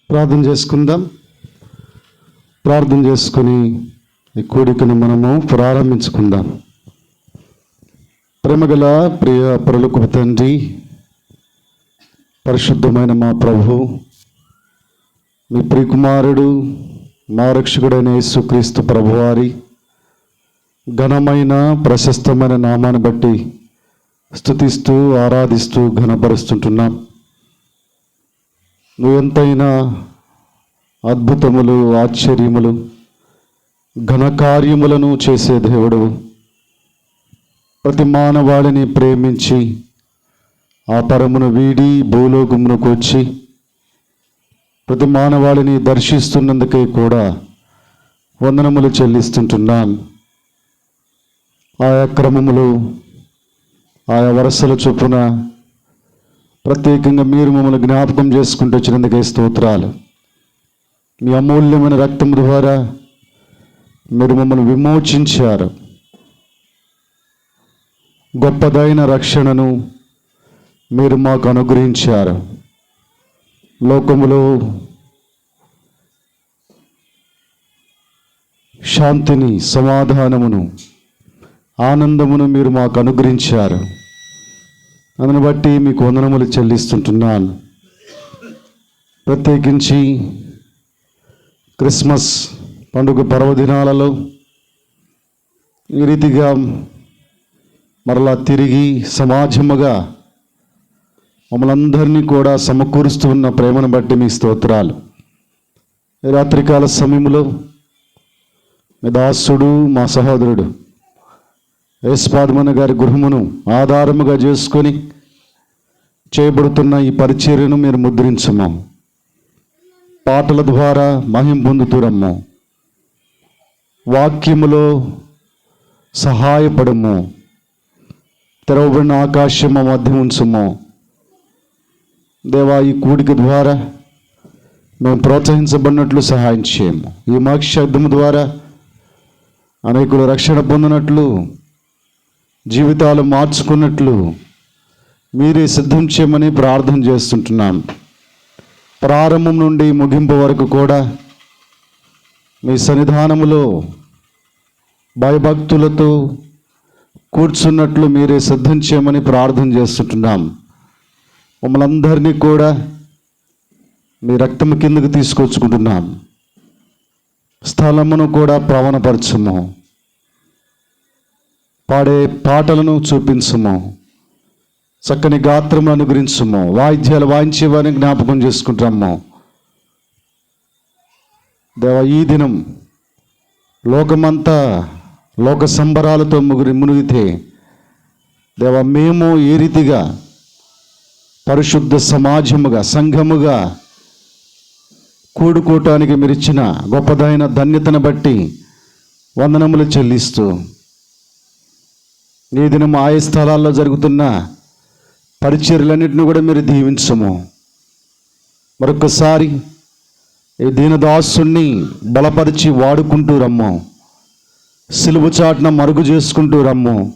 ప్రార్థన చేసుకుందాం. ప్రార్థన చేసుకుని ఈ కూడికను మనము ప్రారంభించుకుందాం. ప్రేమగల ప్రియ పరలోకపు తండ్రి, పరిశుద్ధమైన మా ప్రభు, మీ ప్రియకుమారుడు మా రక్షకుడైన యేసుక్రీస్తు ప్రభువారి ఘనమైన ప్రశస్తమైన నామాన్ని బట్టి స్తుతిస్తూ ఆరాధిస్తూ ఘనపరుస్తుంటున్నాం. నువ్వు ఎంతైనా అద్భుతములు, ఆశ్చర్యములు, ఘనకార్యములను చేసే దేవుడు. ప్రతి మానవాళిని ప్రేమించి ఆ పరమును వీడి భూలోకమునకు వచ్చి ప్రతి మానవాళిని దర్శిస్తున్నందుకే కూడా వందనములు చెల్లిస్తుంటున్నాం. ఆయా క్రమములు, ఆయా వరసల చొప్పున ప్రత్యేకంగా మీరు మమ్మల్ని జ్ఞాపకం చేసుకుంటూ వచ్చినందుకే స్తోత్రాలు. మీ అమూల్యమైన రక్తం ద్వారా మీరు మమ్మల్ని విమోచించారు. గొప్పదైన రక్షణను మీరు మాకు అనుగ్రహించారు. లోకములో శాంతిని, సమాధానమును, ఆనందమును మీరు మాకు అనుగ్రహించారు. అందును బట్టి మీకు వందనములు చెల్లిస్తుంటున్నాను. ప్రత్యేకించి క్రిస్మస్ పండుగ పర్వదినాలలో ఈ రీతిగా మరలా తిరిగి సమాజముగా మమ్మల్ని అందరినీ కూడా సమకూరుస్తూ ఉన్న ప్రేమను బట్టి మీ స్తోత్రాలు. ఈ రాత్రికాల సమయంలో మీ దాసుడు, మా సహోదరుడు యేసుపాదమన్న గారి గృహమును ఆధారముగా చేసుకొని చేయబడుతున్న ఈ పరిచర్యను మీరు ముద్రించము. పాటల ద్వారా మహిమ పొందుతురమ్ము. వాక్యములో సహాయపడము. తెరవబడిన ఆకాశం మా మధ్య ఉంచుము. దేవా, ఈ కూడిక ద్వారా మేము ప్రోత్సహించబడినట్లు సహాయం చేయము. ఈ వాక్శబ్దము ద్వారా అనేకులు రక్షణ పొందినట్లు, జీవితాలు మార్చుకున్నట్లు మీరే సిద్ధం చేయమని ప్రార్థన చేస్తుంటున్నాం. ప్రారంభం నుండి ముగింపు వరకు కూడా మీ సన్నిధానములో భయభక్తులతో కూర్చున్నట్లు మీరే సిద్ధం చేయమని ప్రార్థన చేస్తుంటున్నాం. మమ్మల్ని అందరినీ కూడా మీ రక్తము కిందకు తీసుకొచ్చుకుంటున్నాం. స్థలమును కూడా ప్రవణపరచము. పాడే పాటలను చూపించము. చక్కని గాత్రములను అనుగ్రహించము. వాయిద్యాలు వాయించేవారిని జ్ఞాపకం చేసుకుంటాము. దేవ, ఈ దినం లోకమంతా లోక సంబరాలతో మునిగితే దేవ, మేము ఏ రీతిగా పరిశుద్ధ సమాజముగా, సంఘముగా కూడుకోవటానికి మీరు ఇచ్చిన గొప్పదైన ధన్యతను బట్టి వందనములు చెల్లిస్తూ ఈ దినం ఆయా స్థలాల్లో జరుగుతున్న పరిచర్యలన్నింటినీ కూడా మీరు దీవించము. మరొకసారి ఈ దీనదాసుని బలపరిచి వాడుకుంటూ రమ్ము. సిలువ చాటున మరుగు చేసుకుంటూ రమ్ము.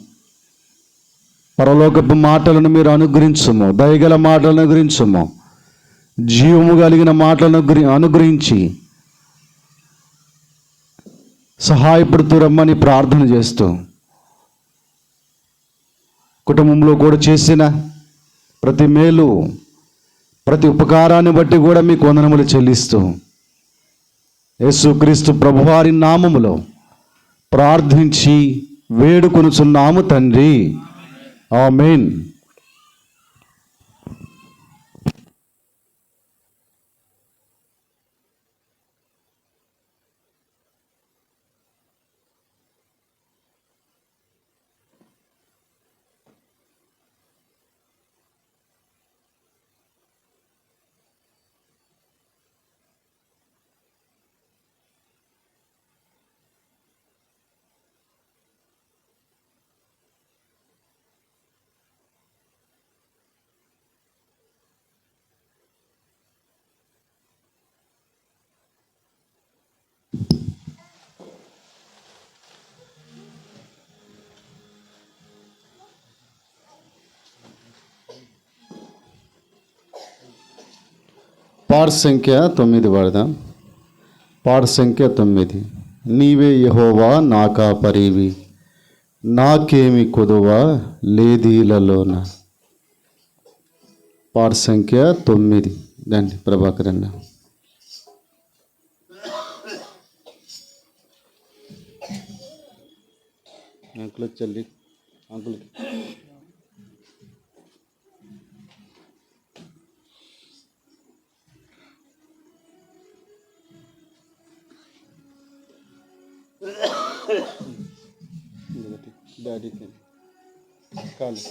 పరలోకపు మాటలను మీరు అనుగ్రహించము. దయగల మాటలను అనుగ్రహించము. జీవము కలిగిన మాటలను అనుగ్రహించి సహాయపడుతూ రమ్మని ప్రార్థన చేస్తూ కుటుంబంలో కూడా చేసిన ప్రతి మేలు, ప్రతి ఉపకారాన్ని బట్టి కూడా మీకు వందనములు చెల్లిస్తూ యేసుక్రీస్తు ప్రభువారి నామములో ప్రార్థించి వేడుకొనుచున్నాము తండ్రి. ఆమేన్. పాట సంఖ్య 9 వాడదాం. పాట సంఖ్య 9. నీవే యెహోవా నా కాపరివి, నాకేమి కొదువ లేదీలలోన. పాట సంఖ్య 9. దాన్ని ప్రభాకర్ అన్న. అంకుల్ చల్లి అంకుల్ డాడీ కాలు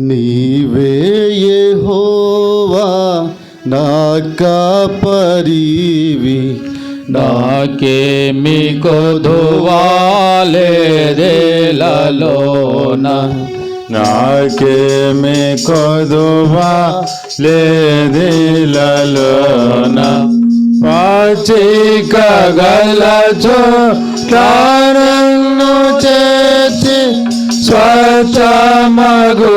నీవే యెహోవా నా కాపరివి, నాకేమి కొదువ లేదీలలోన. నాకేమి కొదువ లేదీలలోన. పాచిక గల చోట్ల నన్ను చేర్చి స్వచ్ఛమగు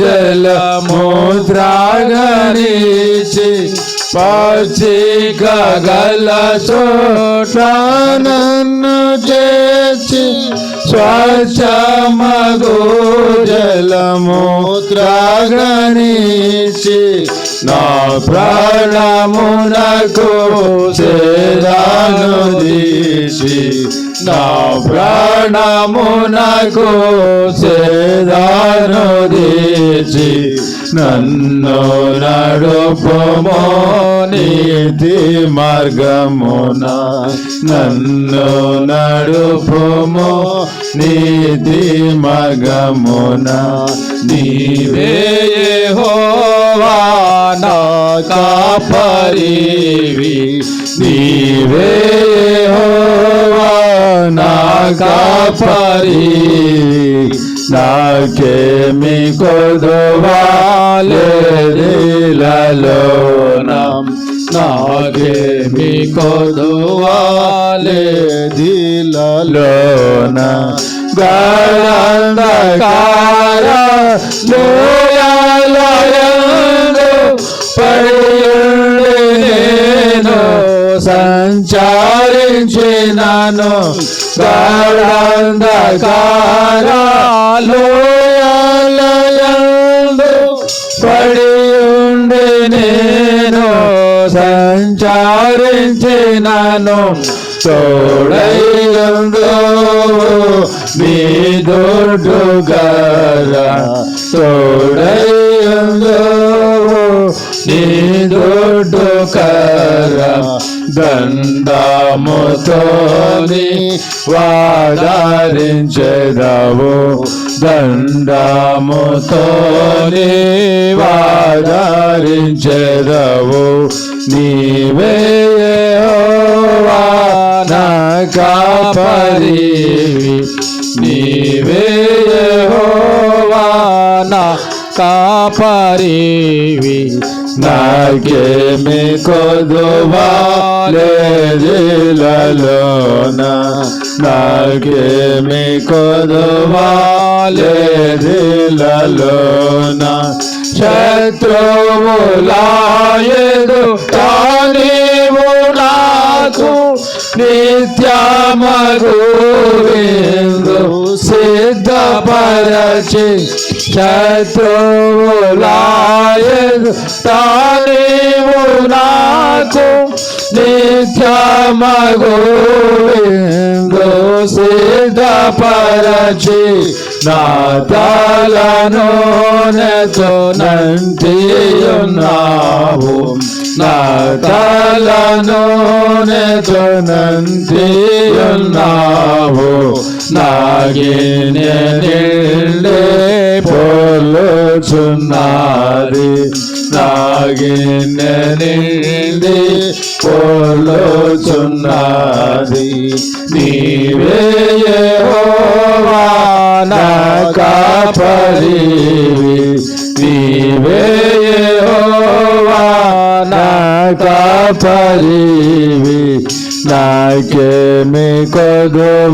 జలము త్రాగనిచ్చి. పాచిక గల చోట్ల నన్ను చేర్చి స్వచ్ఛమగు జలము త్రాగనిచ్చి. నా ప్రాణమునకు సేదాను దీసి, నా ప్రాణమునకు సేదాను దీసి. నన్ను నడుపుమో నీతి మార్గమున, నన్ను నడుపుమో నీతి మార్గమున. నీవే యెహోవా నా కాపరివి, నీవే యెహోవా నా కాపరివి, నాకేమి కొదువ లేదీలలోన. నాకేమి కొదువ లేదీలలోన. గాఢంధకార లోయలయందు పడియుండి నేను సంచరించినాను. గాఢంధకార లోయలయందు పడియుండి నేను సంచరించినాను. తోడైయుండు నీ దొడ్డుగర, తోడైయుండు నీ దొడ్డుగర. దండముతోని వాదారించెదవు, దండముతోని వాదారించెదవు. నీవే యెహోవా నా కాపరివి, నీవే యెహోవా నా కాపరివి, నాకేమి కొదువ లేదీలలోన. నాకేమి కొదువ లేదీలలోన. శత్రువుల ఎదుట నీవు నాకు నిత్యమగు విందు సిద్ధపరచి. శత్రువులాయదు నీవు నాకు నిత్యమగు విందు సిద్ధపరచి నా తలను నెతో నంటియున్నావు నా తలను నెతో నంటియున్నావు నాగినే నిండే పోలుచున్నది నాగినే నిండి పోలుచున్నది నీవే యెహోవా నా కాపరివి నీవే యెహోవా నా కాపరివి నాకేమి కొదువాలేలలోన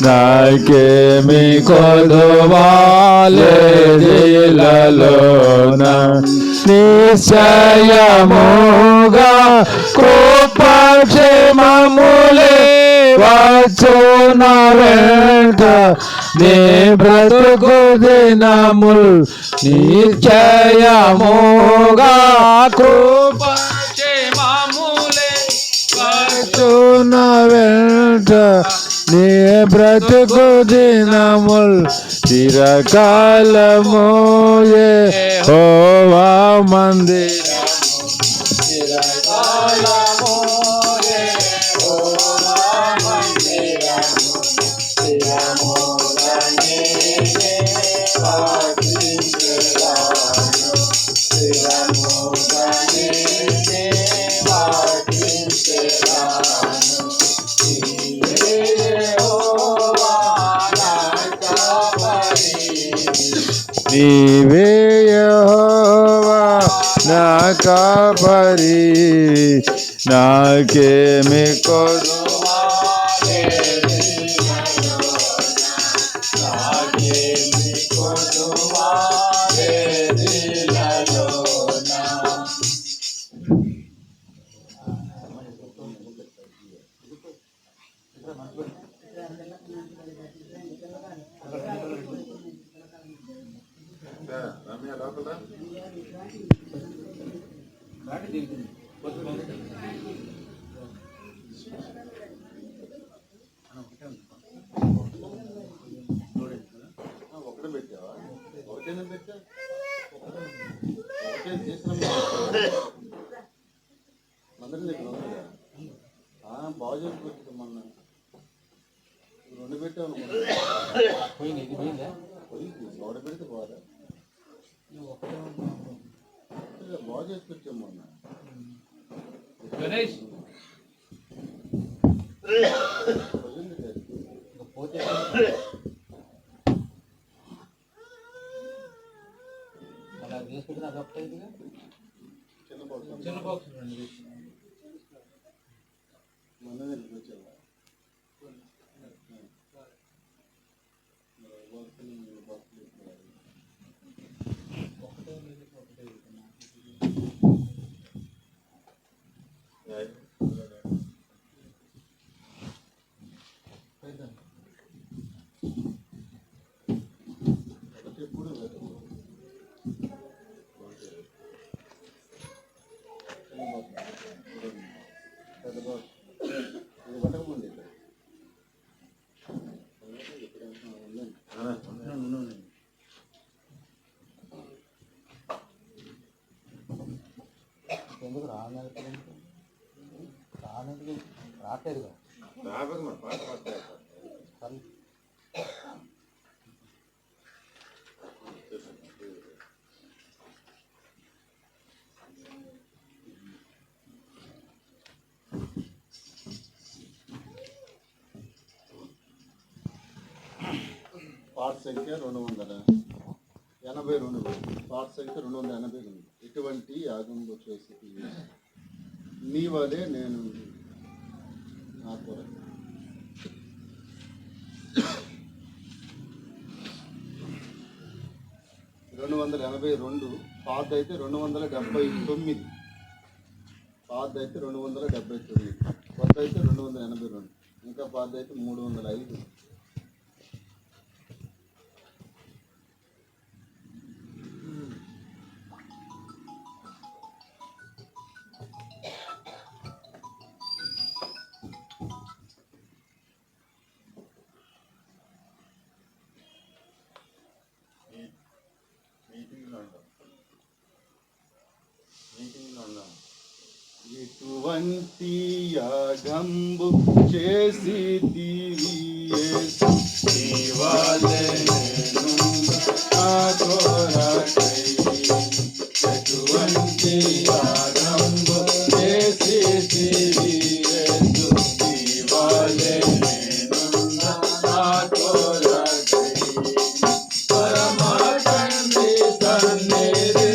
నాకేమి కొదువాలేలలోన నిశ్చయముగా కృపక్షేమములే వచ్చున వెంట నీ బ్రతుకు దినముల్ నిశ్చయముగా కృపక్షేమములే వచ్చున వెంట నీ బ్రతుకు దినముల్ చిరకాలము యెహోవా మందిరము చిరకాలము యెహోవా మందిరము స్థిరముగానే వాటించెదను స్థిరముగానే వాటించెదను నీవే యెహోవా నా కాపరివి నీవే యెహోవా నా కాపరివి నాకేమి నాకేమి కొదువాలేలలోన ఒకటే పెట్టావా ఒకటేనా పెట్టా ఒకటే చేసిన అందరి దగ్గర ఉందా బాగు చేసుకొచ్చు మొన్న రెండు పెట్టావు పోయింది గౌడ పెడితే పోదా బాగు చేసుకొచ్చాం మొన్న పోతే అలా చేసుకుంటే అది ఒకటే చిన్న బాక్స్ మన వచ్చావా ఎందుకు రావట్లేదుగా పార్ట్ సంఖ్య 282 పార్ట్ సంఖ్య 282 ఇటువంటి యాగంలో చేసి నీ వలే నేను నా కొరకు 282 పాత అయితే 279 పాత అయితే 279 కొత్త అయితే 282 ఇంకా పాత అయితే 305 ఎటువంటి యాగంబు చేసి యేసు నీవలే నేను నా కొరకై ఎటువంటి యాగంబు చేసి యేసు నీవలే నేను నా కొరకై పరమ తండ్రి సన్నిధి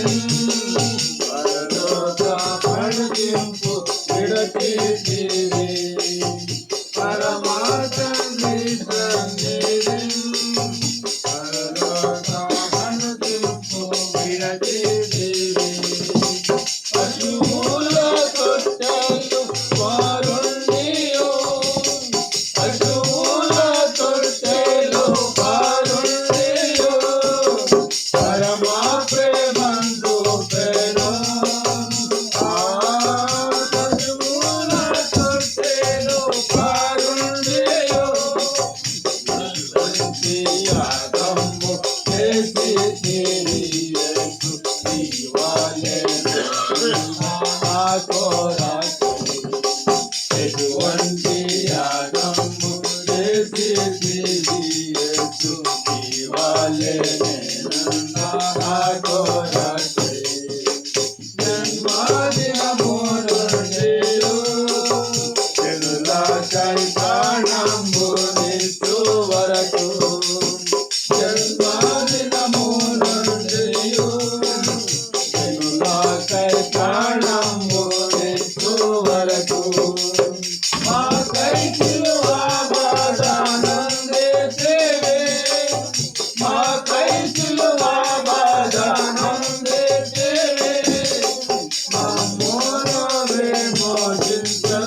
పరలోక పడిగింపు విడచితివి పరమ తండ్రి సన్నిధి పరలోక పడిగింపు విడచితివి పశువుల తొట్టెలు వారుండియో పశువుల తొట్టెలు వారుండియో పరమ ప్రేమందు పెను పశువుల తొట్టెలు వారుండియో ఎటువంటి యాగంబు చేసి యేసు నీవలే నా కొరకై ఎటువంటి యాగంబు చేసి యేసు నీవలే నా కొరకై జన్మదినము నుండియు జనులకై ప్రాణంబు నిచ్చు వరకు జన్మదినము నుండియు జనులకై ప్రాణంబు నిచ్చు వరకు మాకై సిలువ బాధనందితివి మాకై సిలువ బాధనందితివి మమ్మును విమోచించు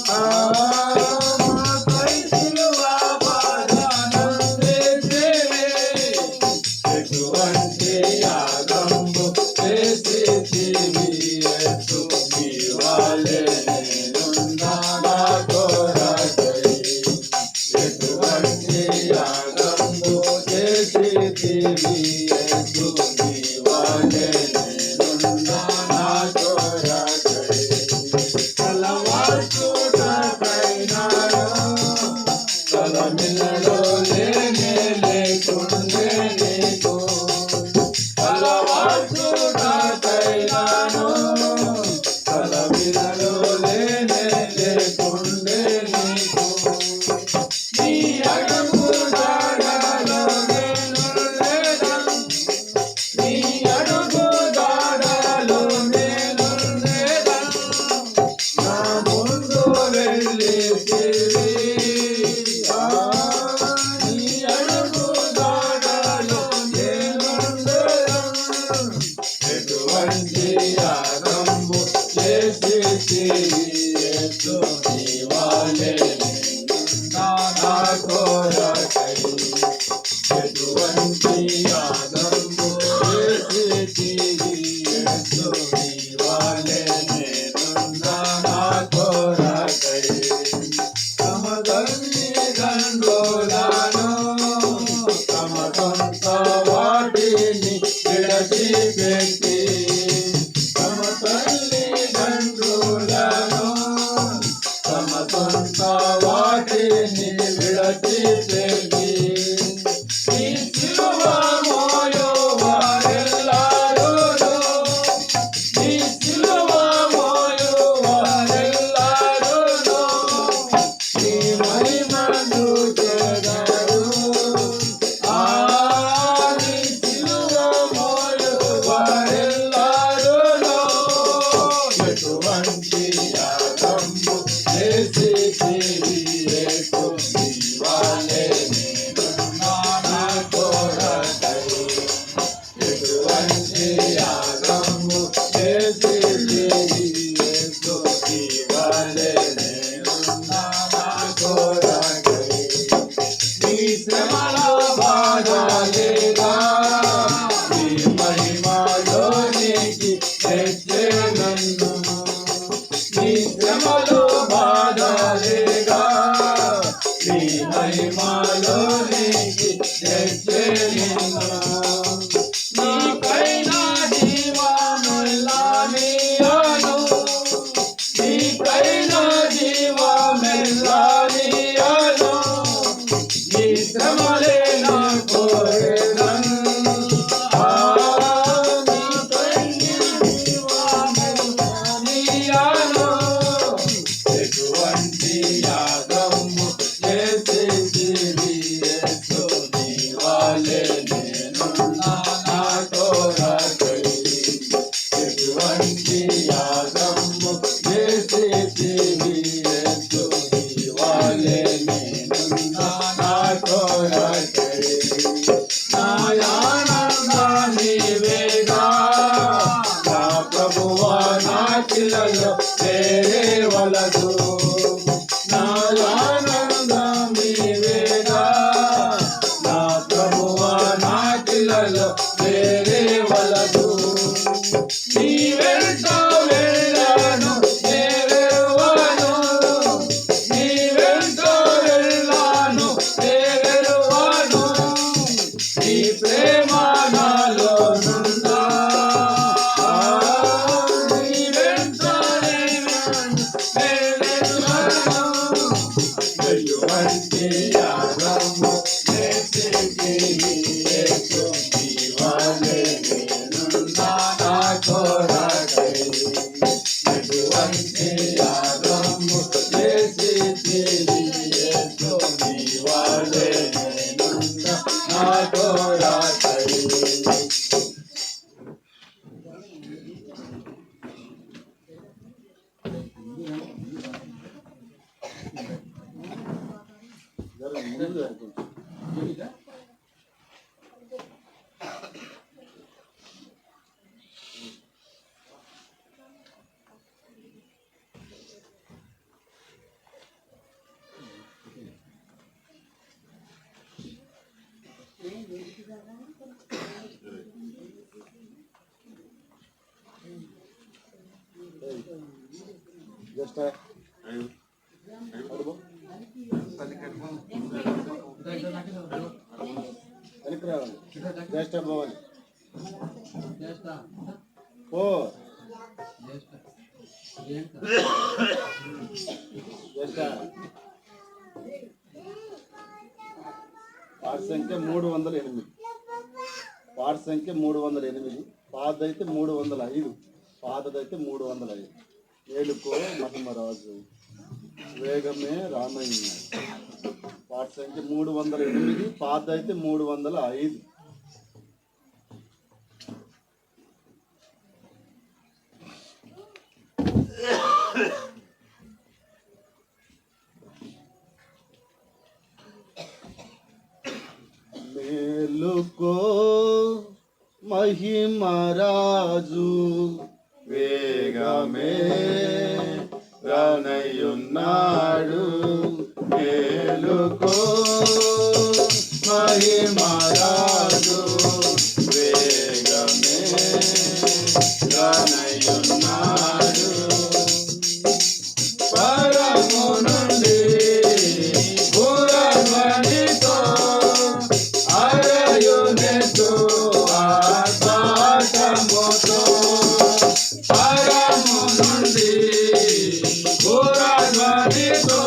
మాకై సిలువ బాధనందితివి ఎటువంటి యాగంబు చేసితివి యేసు నీవలే నేను నా కొరకై ఎటువంటి యాగంబు చేసితివి యేసు నీవలే నేను నా కొరకై తలవాల్చుటకైనాను తలమిలలో లేనే లేకుండే నీకు తలవాల్చుటకైనాను తలమిలలో లేనే లేకుండే నీకు నీ అడుగు జాడలో నేను లేదను నీ అడుగు జాడలో నేను లేదను నా ముందు వెళ్ళితివి నీ అడుగు జాడలో నేనుండెదను ఎటువంటి యాగంబు చేసితివి యేసు నీవలే నా కొరకై ఎటువంటి యాగంబు చేసితివి యేసు నీవలే నేను నా కొరకై తమ తల్లిదండ్రులను తమ సొంత వాటిని విడచిపెట్టి తమ తల్లిదండ్రులను తమ సొంత వాటిని విడచిపెట్టి ఈ సిలువ మోయువారెల్లారును ఈ సిలువ మోయువారెల్లారును నీ మహిమను చెదరు నీ సిలువ మోయువారెల్లారును ఎటువంటి యాగంబు చేసితివి యేసు నీవలే నేను నా కొరకై ఎటువంటి యాగంబు చేసితివి యేసు నీవలే నేను నా కొరకై నీ శ్రమల బాధలేగా నీ మహిమలోనికి తెచ్చే నన్ను నీ శ్రమలు బాధలేగా నీ మహిమలోనికి తెచ్చే నిన్ను నీపైన జీవముల్లానియాను చేసితివి యేసు నీవలే నేనున్నా నా కొరకై నా ఆనందం నీవేగా నా ప్రభువా నా కిలలో చేరవలదు నా ఆనందం నీవేగా నా ప్రభువా నా కిలలో చేరవలదు నీ వెంట వెళ్ళాను నేరెరువను నీ వెంట వెళ్ళాను నేరెరువను నీ ప్రేమ నాలో నుండా నీ వెంట వెళ్ళాను నేరెరువను వెలువంటి యాగము నేతికి యేసు నీవలే నేనున్నా నా కొరకై వెలువంటి యాగము నేతికి యేసు నీవలే నేనున్నా నా కొరకై జ్యేష్ఠ భవన్ ఓ జ్యేష్ఠ పాట సంఖ్య 308 పాట సంఖ్య 308 పాతదైతే 305 పాతదైతే 305 ఏలుకో మహిమరాజు వేగమే రామయ్య పాట సంఖ్య 308 పాతదైతే 305 మేలుకో మహిమరాజు వేగమే రానయ్యున్నాడు మేలుకో మహిమరాజు వేగమే రానయ్యున్నాడు పరము నుండి పురధ్వనితో అరయునెతో ఆర్భాటముతో పరము నుండి పురధ్వనితో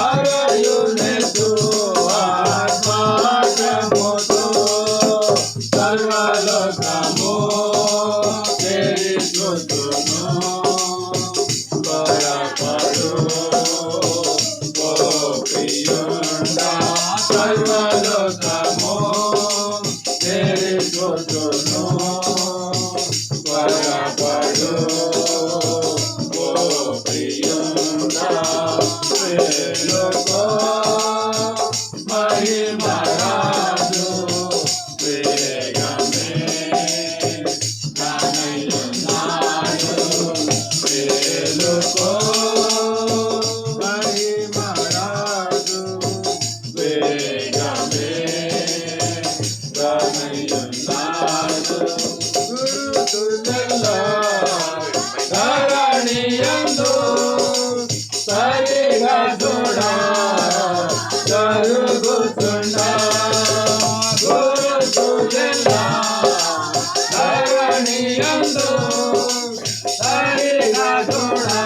అరయునెతో ఆర్భాటముతో సర్వలోకము చేరిచుచును పరపడు ఓ ప్రియుండా సర్వలోకము చేరిచుచును పరపడు ఓ ప్రియుండా వేలుకో మహిమరాజు వేగమే రానయ్యున్నాడు వేలుకో మహిమరాజు వేగమే రానయ్యున్నాడు గురుతులలో ధరణియందు సరిగా చూడా జరుగుతుండా గురుతులలో ధరణియందు సరిగా చూడా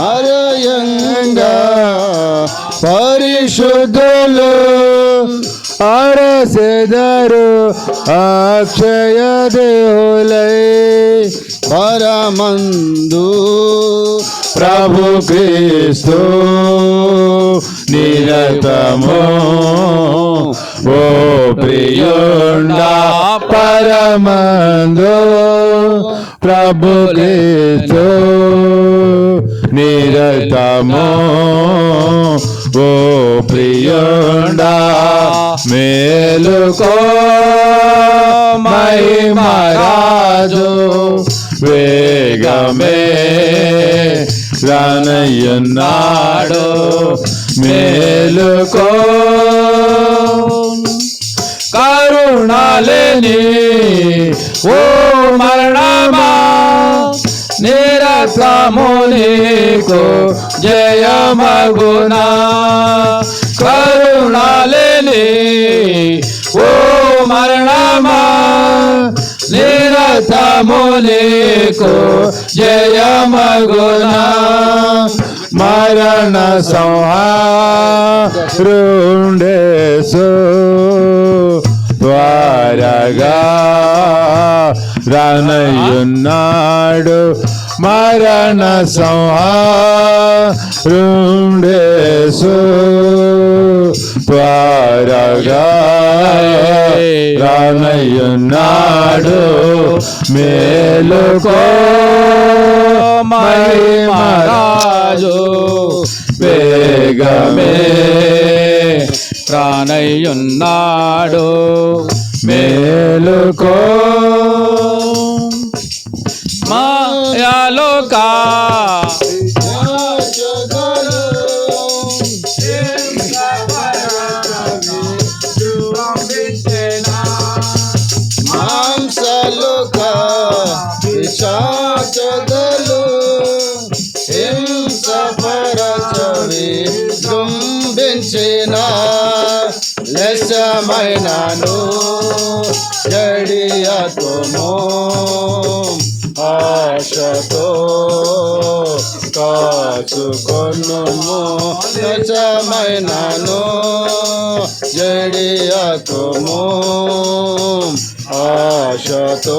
అరయంగా పరిశుద్ధులు అరసెదరు అక్షయ దేవులై పరమందు ప్రభు క్రీస్తు నిరతము ఓ ప్రియుండా పరమందు ప్రభు క్రీస్తు నిరతము ఓ ప్రియుండా మేలుకో మహిమరాజు వేగమే రానయ్యున్నాడు మేలుకో కరుణాలేని ఓ మరణమా నిరతము నీకు జయమగునా కరుణాలేని ఓ మరణమా నిరతము నీకు జయమగునా మరణ సంహారుండేసు త్వరగా రానయ్యున్నాడు మరణ సంహారుండేసు త్వరగా రానయ్యున్నాడు మేలుకో మహిమరాజు వేగమే రానయ్యున్నాడు మేలుకో మాయాలోకా మాంసలోక పిశాచదలు హింస పరచవి జృంభించిన లెస్సమైనను జడియతుము ఆశతో కాచుకొనుము లెస్సమైనను జడియతుము ఆశతో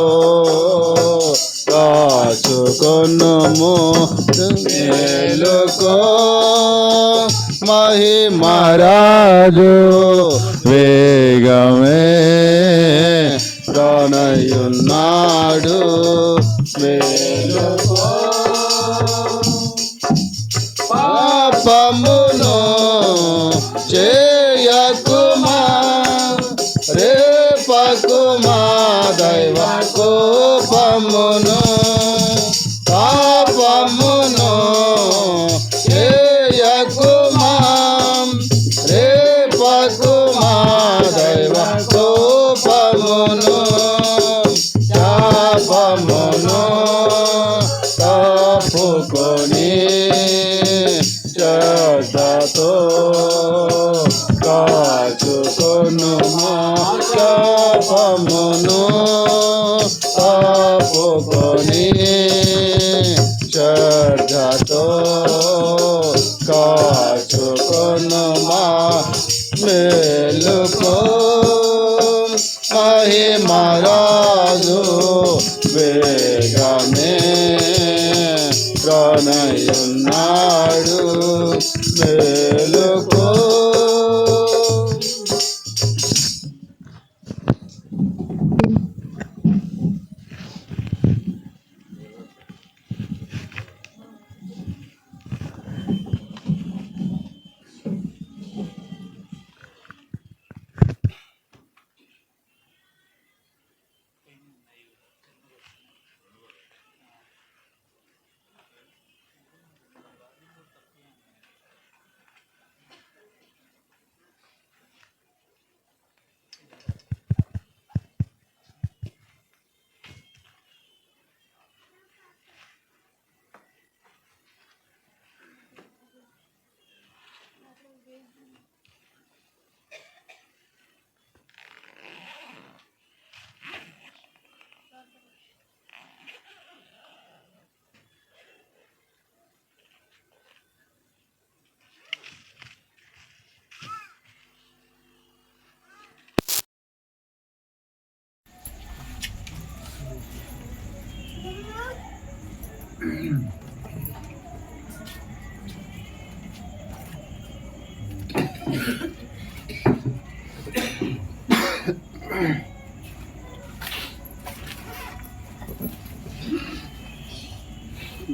కాచుకొనుము మేలుకో మహిమరాజు వేగమే రానయ్యున్నాడు మేలుకో పాపమును చేయకుమా రేపకుమా దైవ కోపమును పాపమును చేయకుమా రేపకుమా దైవ కోపమును శాపమును తప్పుకొని శ్రద్ధతో కాచుకొనుము శాపమును తప్పుకొని శ్రద్ధతో కాచుకొనుమా మేలుకో మహిమరాజు వేగమే రానయ్యున్నాడు మేలుకో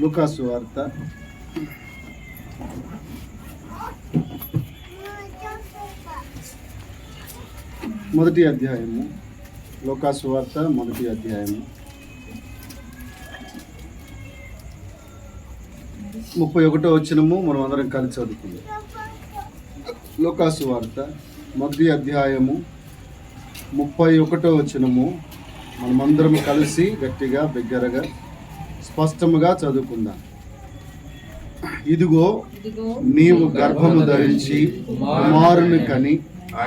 లూకాసు వార్త మొదటి అధ్యాయము. లూకాసు వార్త మొదటి అధ్యాయము 31వ వచనము మనం అందరం కలిసి చదువుకుందాం. లూకాసు వార్త మొదటి అధ్యాయము 31వ వచనము మనమందరం కలిసి గట్టిగా బిగ్గరగా స్పష్టముగా చదువుకుందాం. ఇదిగో నీవు గర్భము ధరించి కుమారుని కని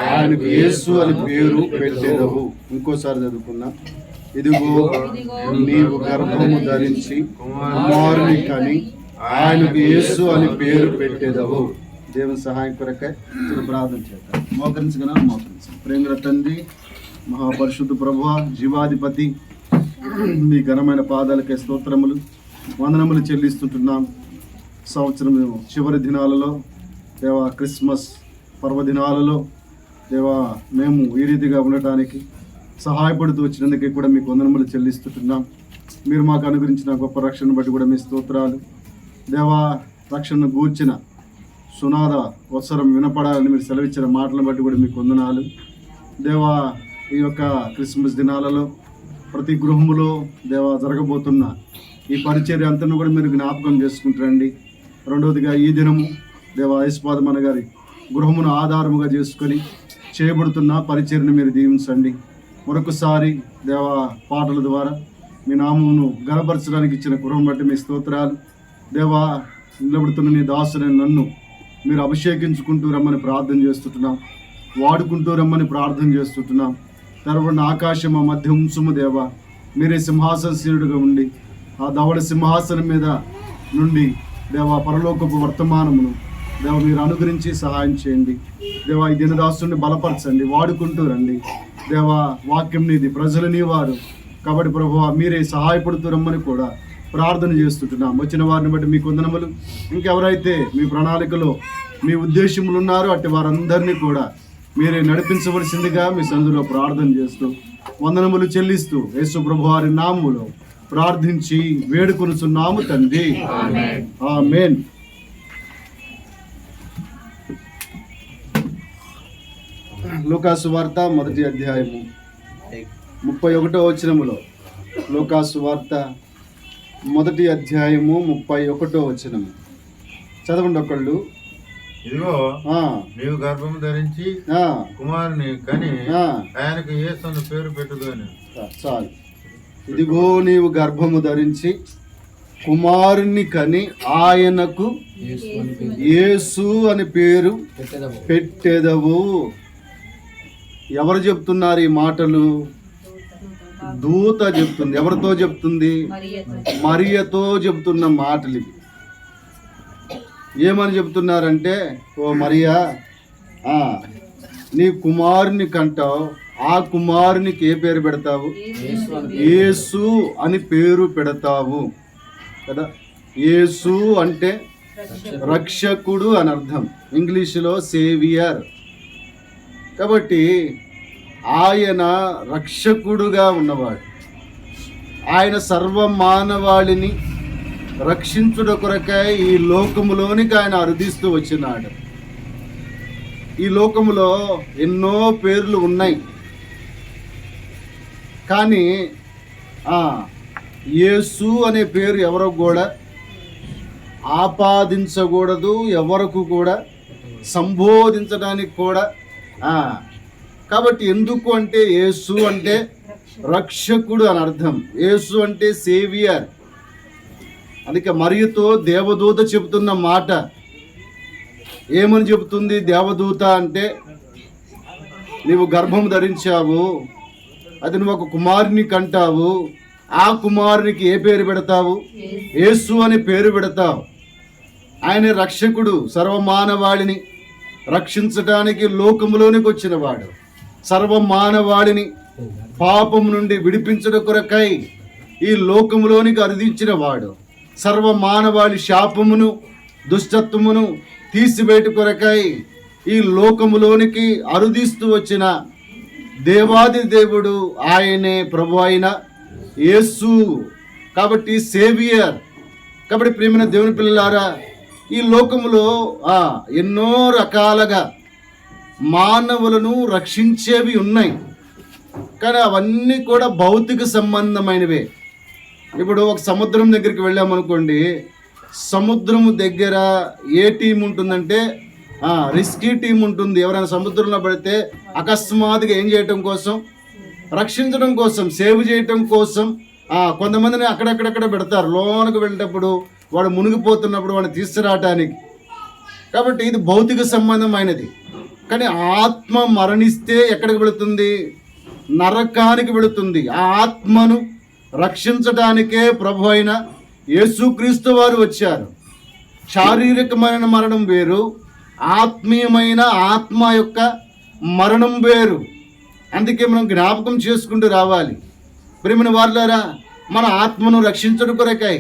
ఆయనకు యేసు అని పేరు పెట్టెదవు. ఇంకోసారి చదువుకుందాం. ఇదిగో నీవు గర్భము ధరించి కుమారుని కని ఆయనకు యేసు అని పేరు పెట్టెదవు. దేవుని సహాయం కొరకై ప్రార్థన చేద్దాం. మోకరించగల ప్రేమల తండ్రి, మహాపరిశుద్ధ ప్రభువా, జీవాధిపతి, మీ ఘనమైన పాదాలకే స్తోత్రములు వందనములు చెల్లిస్తుంటున్నాం. సంవత్సరం చివరి దినాలలో దేవా, క్రిస్మస్ పర్వదినాలలో దేవా, మేము ఈ రీతిగా ఉండటానికి సహాయపడుతూ వచ్చినందుకే కూడా మీకు వందనములు చెల్లిస్తుంటున్నాం. మీరు మాకు అనుగ్రహించిన గొప్ప రక్షణ బట్టి కూడా మీ స్తోత్రాలు. దేవా, రక్షణను గూర్చిన సునాద వత్సరం వినపడాలని మీరు సెలవిచ్చిన మాటలను బట్టి కూడా మీకు వందనాలు. దేవా, ఈ యొక్క క్రిస్మస్ దినాలలో ప్రతి గృహములో దేవా జరగబోతున్న ఈ పరిచర్య అంతా కూడా మీరు జ్ఞాపకం చేసుకుంటారండి. రెండవదిగా ఈ దినము దేవా ఐస్పాదమన్న గారి గృహమును ఆధారముగా చేసుకొని చేయబడుతున్న పరిచర్యను మీరు దీవించండి. మరొకసారి దేవా, పాటల ద్వారా మీ నామమును గణపరచడానికి ఇచ్చిన గృహం బట్టి మీ స్తోత్రాలు. దేవా, నిలబడుతున్న నీ దాసుని నన్ను మీరు అభిషేకించుకుంటూ రమ్మని ప్రార్థన చేస్తుంటున్నాం, వాడుకుంటూ రమ్మని ప్రార్థన చేస్తుంటున్నాం. తెరవడిన ఆకాశం మా మధ్య ఉంచుము దేవా. మీరే సింహాసనశీనుడిగా ఉండి ఆ ధవళ సింహాసనం మీద నుండి దేవా పరలోకపు వర్తమానమును దేవా మీరు అనుగ్రహించి సహాయం చేయండి. దేవా, ఈ దినదాసుని బలపరచండి, వాడుకుంటూ రండి. దేవా, వాక్యం నీది, ప్రజలు నీ వారు కాబట్టి ప్రభువా మీరే సహాయపడుతూ రమ్మని కూడా ప్రార్థన చేస్తుంటున్నాం. వచ్చిన వారిని బట్టి మీకు వందనములు. ఇంకెవరైతే మీ ప్రణాళికలో మీ ఉద్దేశములు ఉన్నారో అట్టి వారందరినీ కూడా మీరే నడిపించవలసిందిగా మీ సన్నిధిలో ప్రార్థన చేస్తూ వందనములు చెల్లిస్తూ యేసు ప్రభువారి నామములో ప్రార్థించి వేడుకొనుచున్నాము తండ్రి, ఆమేన్. లూకాసు వార్త మొదటి అధ్యాయము 31వ వచనములో, లూకాసు వార్త మొదటి అధ్యాయము 31వ వచనము చదవండి ఒకళ్ళు. ఇదిగో నీవు గర్భము ధరించి కుమారుని కని ఆయనకు యేసు అని పేరు పెట్టుదని. చాలు. ఇదిగో నీవు గర్భము ధరించి కుమారుని కని ఆయనకు యేసు అని పేరు పెట్టెదవు. ఎవరు చెప్తున్నారు ఈ మాటలు? దూత చెప్తుంది. ఎవరితో చెప్తుంది? మరియతో చెప్తున్న మాటలు ఇవి. ఏమని చెప్తున్నారంటే, ఓ మరియా, నీ కుమారుని కంటావు, ఆ కుమారునికి ఏ పేరు పెడతావు? యేసు అని పేరు పెడతావు కదా. యేసు అంటే రక్షకుడు అని అర్థం, ఇంగ్లీషులో సేవియర్. కాబట్టి ఆయన రక్షకుడుగా ఉన్నవాడు. ఆయన సర్వమానవాళిని రక్షించుట కొరకై ఈ లోకములోనికి ఆయన అరుదిస్తూ వచ్చినాడు. ఈ లోకములో ఎన్నో పేర్లు ఉన్నాయి, కానీ యేసు అనే పేరు ఎవరు కూడా ఆపాదించకూడదు, ఎవరికి కూడా సంబోధించడానికి కూడా. కాబట్టి ఎందుకు అంటే యేసు అంటే రక్షకుడు అని అర్థం, యేసు అంటే సేవియర్. అందుకే మరియతో దేవదూత చెబుతున్న మాట ఏమని చెబుతుంది? దేవదూత అంటే, నీవు గర్భం ధరించావు, అది నువ్వు ఒక కుమారుని కంటావు, ఆ కుమారునికి ఏ పేరు పెడతావు? యేసు అని పేరు పెడతావు. ఆయన రక్షకుడు, సర్వమానవాళిని రక్షించడానికి లోకములోనికి వచ్చినవాడు, సర్వమానవాళిని పాపం నుండి విడిపించడం కొరకై ఈ లోకములోనికి అరుదించిన వాడు, సర్వమానవాళి శాపమును దుష్టత్వమును తీసివేటు కొరకై ఈ లోకములోనికి అరుదిస్తూ వచ్చిన దేవాది దేవుడు ఆయనే ప్రభు అయిన యేసు. కాబట్టి సేవియర్. కాబట్టి ప్రియమైన దేవుని పిల్లలారా, ఈ లోకములో ఎన్నో రకాలుగా మానవులను రక్షించేవి ఉన్నాయి, కానీ అవన్నీ కూడా భౌతిక సంబంధమైనవే. ఇప్పుడు ఒక సముద్రం దగ్గరికి వెళ్ళామనుకోండి, సముద్రము దగ్గర ఏ టీం ఉంటుందంటే రెస్క్యూ టీం ఉంటుంది. ఎవరైనా సముద్రంలో పడితే అకస్మాత్తుగా ఏం చేయటం కోసం, రక్షించడం కోసం, సేవ్ చేయటం కోసం కొంతమందిని అక్కడక్కడక్కడ పెడతారు. లోనకు వెళ్ళేటప్పుడు వాడు మునిగిపోతున్నప్పుడు వాడిని తీసుకురావటానికి. కాబట్టి ఇది భౌతిక సంబంధమైనది. కానీ ఆత్మ మరణిస్తే ఎక్కడికి వెళుతుంది? నరకానికి వెళుతుంది. ఆ ఆత్మను రక్షించడానికే ప్రభు అయిన యేసుక్రీస్తు వారు వచ్చారు. శారీరకమైన మరణం వేరు, ఆత్మీయమైన ఆత్మ యొక్క మరణం వేరు. అందుకే మనం జ్ఞాపకం చేసుకుంటూ రావాలి. ప్రియమైన వారులారా, మన ఆత్మను రక్షించడం కొరకై,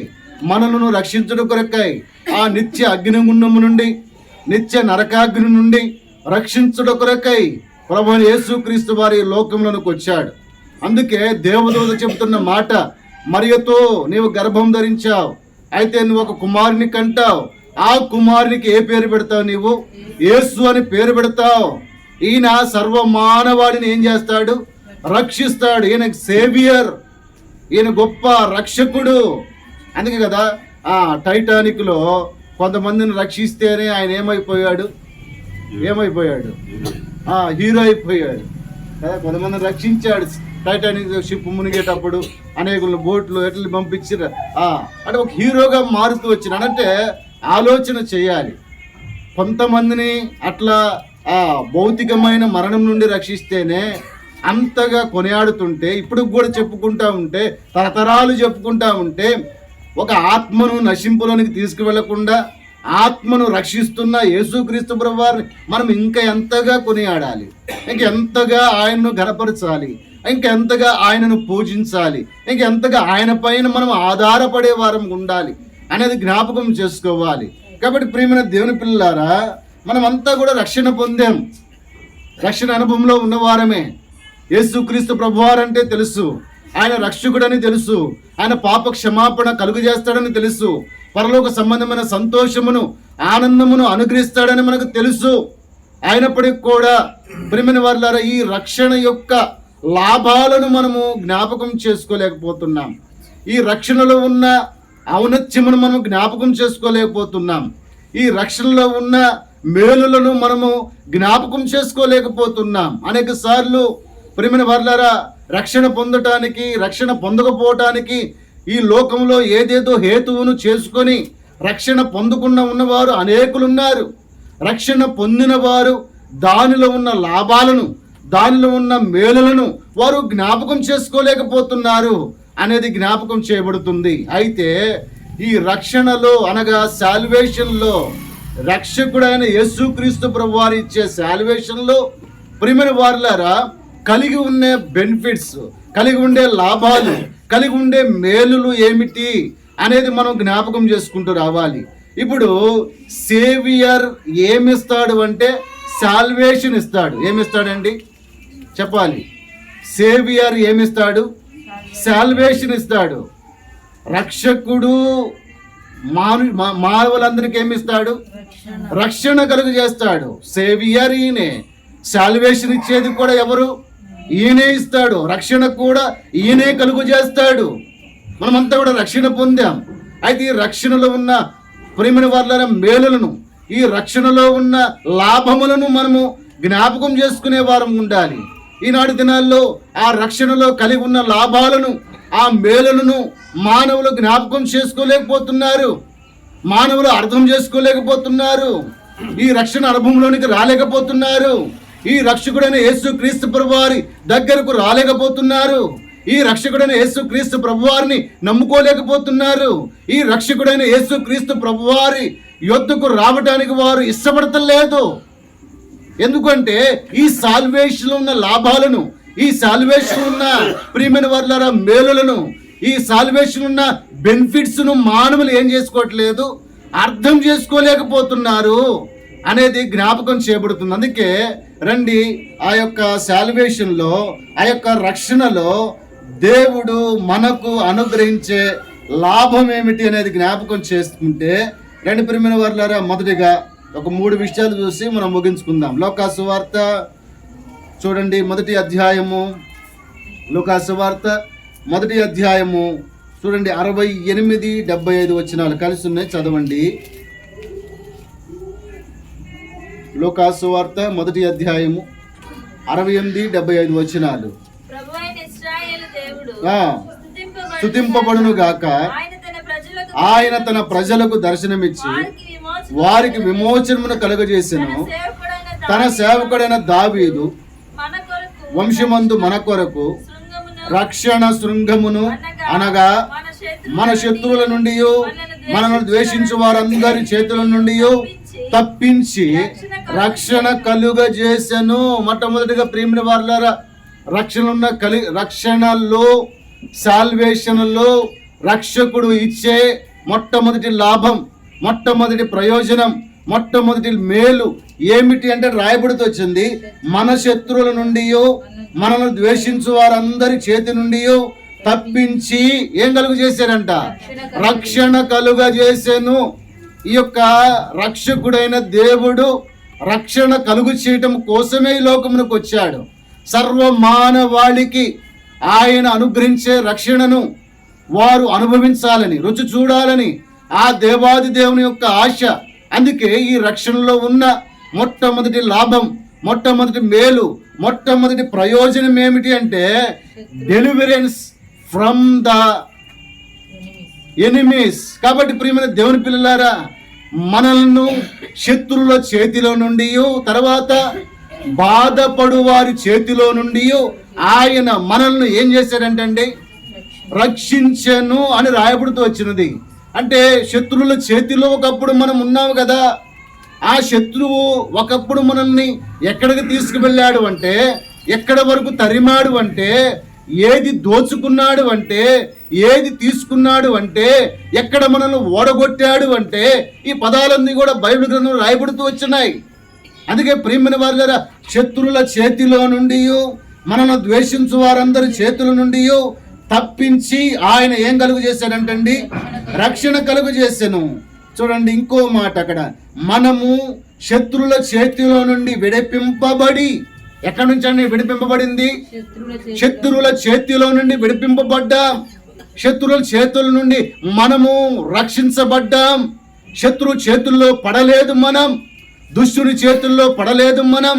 మనలను రక్షించడం కొరకై ఆ నిత్య అగ్నిగుండము నుండి, నిత్య నరకాగ్ని నుండి రక్షించడం కొరకై ప్రభువైన యేసుక్రీస్తు వారి లోకంలోనికి వచ్చాడు. అందుకే దేవదూత చెబుతున్న మాట, మరియతో నీవు గర్భం ధరించావు, అయితే నువ్వు ఒక కుమారుని కంటావు. ఆ కుమారునికి ఏ పేరు పెడతావు? నీవు యేసు అని పేరు పెడతావు. ఈయన సర్వమానవాడిని ఏం చేస్తాడు? రక్షిస్తాడు. ఈయన సేవియర్, ఈయన గొప్ప రక్షకుడు. అందుకే కదా టైటానిక్ లో కొంతమందిని రక్షిస్తేనే ఆయన ఏమైపోయాడు? హీరో అయిపోయాడు కదా. కొంతమందిని రక్షించాడు. టైటానిక్ షిప్ మునిగేటప్పుడు అనేక బోట్లు ఎట్లా పంపించారు. అంటే ఒక హీరోగా మారుతూ వచ్చిన. అంటే ఆలోచన చేయాలి. కొంతమందిని అట్లా భౌతికమైన మరణం నుండి రక్షిస్తేనే అంతగా కొనియాడుతుంటే, ఇప్పుడు కూడా చెప్పుకుంటా ఉంటే, తరతరాలు చెప్పుకుంటా ఉంటే, ఒక ఆత్మను నశింపులోనికి తీసుకువెళ్లకుండా ఆత్మను రక్షిస్తున్న యేసుక్రీస్తు ప్రభువారిని మనం ఇంకా ఎంతగా కొనియాడాలి, ఇంకెంతగా ఆయనను ఘనపరచాలి, ఇంకెంతగా ఆయనను పూజించాలి, ఇంకెంతగా ఆయన పైన మనం ఆధారపడే వారం ఉండాలి అనేది జ్ఞాపకం చేసుకోవాలి. కాబట్టి ప్రియమైన దేవుని పిల్లలారా, మనమంతా కూడా రక్షణ పొందాం, రక్షణ అనుభవంలో ఉన్నవారమే. యేసుక్రీస్తు ప్రభువారంటే తెలుసు, ఆయన రక్షకుడని తెలుసు, ఆయన పాప క్షమాపణ కలుగు చేస్తాడని తెలుసు, పరలోక సంబంధమైన సంతోషమును ఆనందమును అనుగ్రహిస్తాడని మనకు తెలుసు. అయినప్పటికీ కూడా ప్రియమైన వారులారా, ఈ రక్షణ యొక్క లాభాలను మనము జ్ఞాపకం చేసుకోలేకపోతున్నాం. ఈ రక్షణలో ఉన్న ఔన్నత్యమును మనం జ్ఞాపకం చేసుకోలేకపోతున్నాం. ఈ రక్షణలో ఉన్న మేలులను మనము జ్ఞాపకం చేసుకోలేకపోతున్నాం. అనేక సార్లు ప్రియమైన వారులారా, రక్షణ పొందటానికి, రక్షణ పొందకపోవటానికి ఈ లోకంలో ఏదేదో హేతువును చేసుకొని రక్షణ పొందకుండా ఉన్నవారు అనేకులున్నారు. రక్షణ పొందిన వారు దానిలో ఉన్న లాభాలను, దానిలో ఉన్న మేలులను వారు జ్ఞాపకం చేసుకోలేకపోతున్నారు అనేది జ్ఞాపకం చేయబడుతుంది. అయితే ఈ రక్షణలో అనగా సాల్వేషన్లో, రక్షకుడైన యేసుక్రీస్తు ప్రభువారు ఇచ్చే సాల్వేషన్లో ప్రియమైన వారులారా, కలిగి ఉండే బెనిఫిట్స్, కలిగి ఉండే లాభాలు, కలిగి ఉండే మేలులు ఏమిటి అనేది మనం జ్ఞాపకం చేసుకుంటూ రావాలి. ఇప్పుడు సేవియర్ ఏమిస్తాడు అంటే సాల్వేషన్ ఇస్తాడు. ఏమిస్తాడండి చెప్పాలి? సేవియర్ ఏమిస్తాడు? సాల్వేషన్ ఇస్తాడు. రక్షకుడు మానవులందరికీ ఏమిస్తాడు? రక్షణ కలుగు చేస్తాడు. సేవియర్ ఈయనే. సాల్వేషన్ ఇచ్చేది కూడా ఎవరు? ఈయనే ఇస్తాడు. రక్షణ కూడా ఈయనే కలుగు చేస్తాడు. మనమంతా కూడా రక్షణ పొందాం. అయితే ఈ రక్షణలో ఉన్న ప్రియమైన వారుల మేలులను, ఈ రక్షణలో ఉన్న లాభములను మనము జ్ఞాపకం చేసుకునే వారం ఉండాలి. ఈనాటి దినాల్లో ఆ రక్షణలో కలిగి ఉన్న లాభాలను, ఆ మేలులను మానవులు జ్ఞాపకం చేసుకోలేకపోతున్నారు, మానవులు అర్థం చేసుకోలేకపోతున్నారు, ఈ రక్షణ అనుభవంలోనికి రాలేకపోతున్నారు, ఈ రక్షకుడైన యేసుక్రీస్తు ప్రభువారి దగ్గరకు రాలేకపోతున్నారు, ఈ రక్షకుడైన యేసుక్రీస్తు ప్రభువారిని నమ్ముకోలేకపోతున్నారు, ఈ రక్షకుడైన యేసుక్రీస్తు ప్రభువారి యొద్దకు రావడానికి వారు ఇష్టపడతలేదు. ఎందుకంటే ఈ సాల్వేషన్ ఉన్న లాభాలను, ఈ సాల్వేషన్ ఉన్న ప్రియమైన వారుల మేలులను, ఈ సాల్వేషన్ ఉన్న బెనిఫిట్స్ ను మానవులు ఏం చేసుకోవట్లేదు, అర్థం చేసుకోలేకపోతున్నారు అనేది జ్ఞాపకం చేయబడుతుంది. అందుకే రండి, ఆ యొక్క సాల్వేషన్లో, ఆ యొక్క రక్షణలో దేవుడు మనకు అనుగ్రహించే లాభం ఏమిటి అనేది జ్ఞాపకం చేసుకుంటే, రెండు ప్రియమైన వారులారా, మొదటిగా ఒక 3 విషయాలు చూసి మనం ముగించుకుందాం. లోకాసు వార్త చూడండి, మొదటి అధ్యాయము, లోకాసు వార్త మొదటి అధ్యాయము చూడండి, 68, 75 వచనాలు కలిసి ఉన్నాయి, చదవండి. లోకాసు వార్త మొదటి అధ్యాయము 68, 75 వచనాలు. స్తుతింపబడును గాక, ఆయన తన ప్రజలకు దర్శనమిచ్చి వారికి విమోచనమును కలుగజేసెను. తన సేవకుడైన దావీదు వంశమందు మన కొరకు రక్షణ శృంగమును, అనగా మన శత్రువుల నుండి, మనను ద్వేషించు వారందరి చేతుల నుండి తప్పించి రక్షణ కలుగజేసెను. మొట్టమొదటిగా ప్రియమైన వారులారా, రక్షణలో, సాల్వేషన్లో రక్షకుడు ఇచ్చే మొట్టమొదటి లాభం, మొట్టమొదటి ప్రయోజనం, మొట్టమొదటి మేలు ఏమిటి అంటే రాయబడుతూ వచ్చింది, మన శత్రువుల నుండి, మనల్ని ద్వేషించు వారందరి చేతి నుండి తప్పించి ఏం కలుగు చేశారంట? రక్షణ కలుగజేసెను. ఈ యొక్క రక్షకుడైన దేవుడు రక్షణ కలుగు చేయటం కోసమే ఈ లోకమునకు వచ్చాడు. సర్వ మానవాళికి ఆయన అనుగ్రహించే రక్షణను వారు అనుభవించాలని, రుచి చూడాలని ఆ దేవాది దేవుని యొక్క ఆశ. అందుకే ఈ రక్షణలో ఉన్న మొట్టమొదటి లాభం, మొట్టమొదటి మేలు, మొట్టమొదటి ప్రయోజనం ఏమిటి అంటే డెలివరెన్స్ ఫ్రమ్ ద ఎనిమీస్. కాబట్టి ప్రియమైన దేవుని పిల్లలారా, మనల్ని శత్రువుల చేతిలో నుండి, తర్వాత బాధపడు వారి చేతిలో నుండి ఆయన మనల్ని ఏం చేశాడంటే రక్షించెను అని రాయబడుతూ వచ్చినది. అంటే శత్రువుల చేతిలో ఒకప్పుడు మనం ఉన్నాము కదా, ఆ శత్రువు ఒకప్పుడు మనల్ని ఎక్కడికి తీసుకువెళ్ళాడు అంటే, ఎక్కడి వరకు తరిమాడు అంటే, ఏది దోచుకున్నాడు అంటే, ఏది తీసుకున్నాడు అంటే, ఎక్కడ మనల్ని ఓడగొట్టాడు అంటే, ఈ పదాలన్నీ కూడా బైబిల్ గ్రంథంలో రాయబడుతూ వచ్చినాయి. అందుకే ప్రియమైన వారులారా, శత్రువుల చేతిలో నుండి, మనల్ని ద్వేషించు వారందరి చేతుల నుండి తప్పించి ఆయన ఏం కలుగు చేశాడంటండి? రక్షణ కలుగు చేశాను. చూడండి ఇంకో మాట అక్కడ, మనము శత్రువుల చేతిలో నుండి విడిపింపబడి, ఎక్కడి నుంచి అండి విడిపింపబడింది? శత్రువుల చేతిలో నుండి విడిపింపబడ్డాం. శత్రువుల చేతుల నుండి మనము రక్షించబడ్డాం. శత్రువు చేతుల్లో పడలేదు మనం, దుష్టుని చేతుల్లో పడలేదు మనం.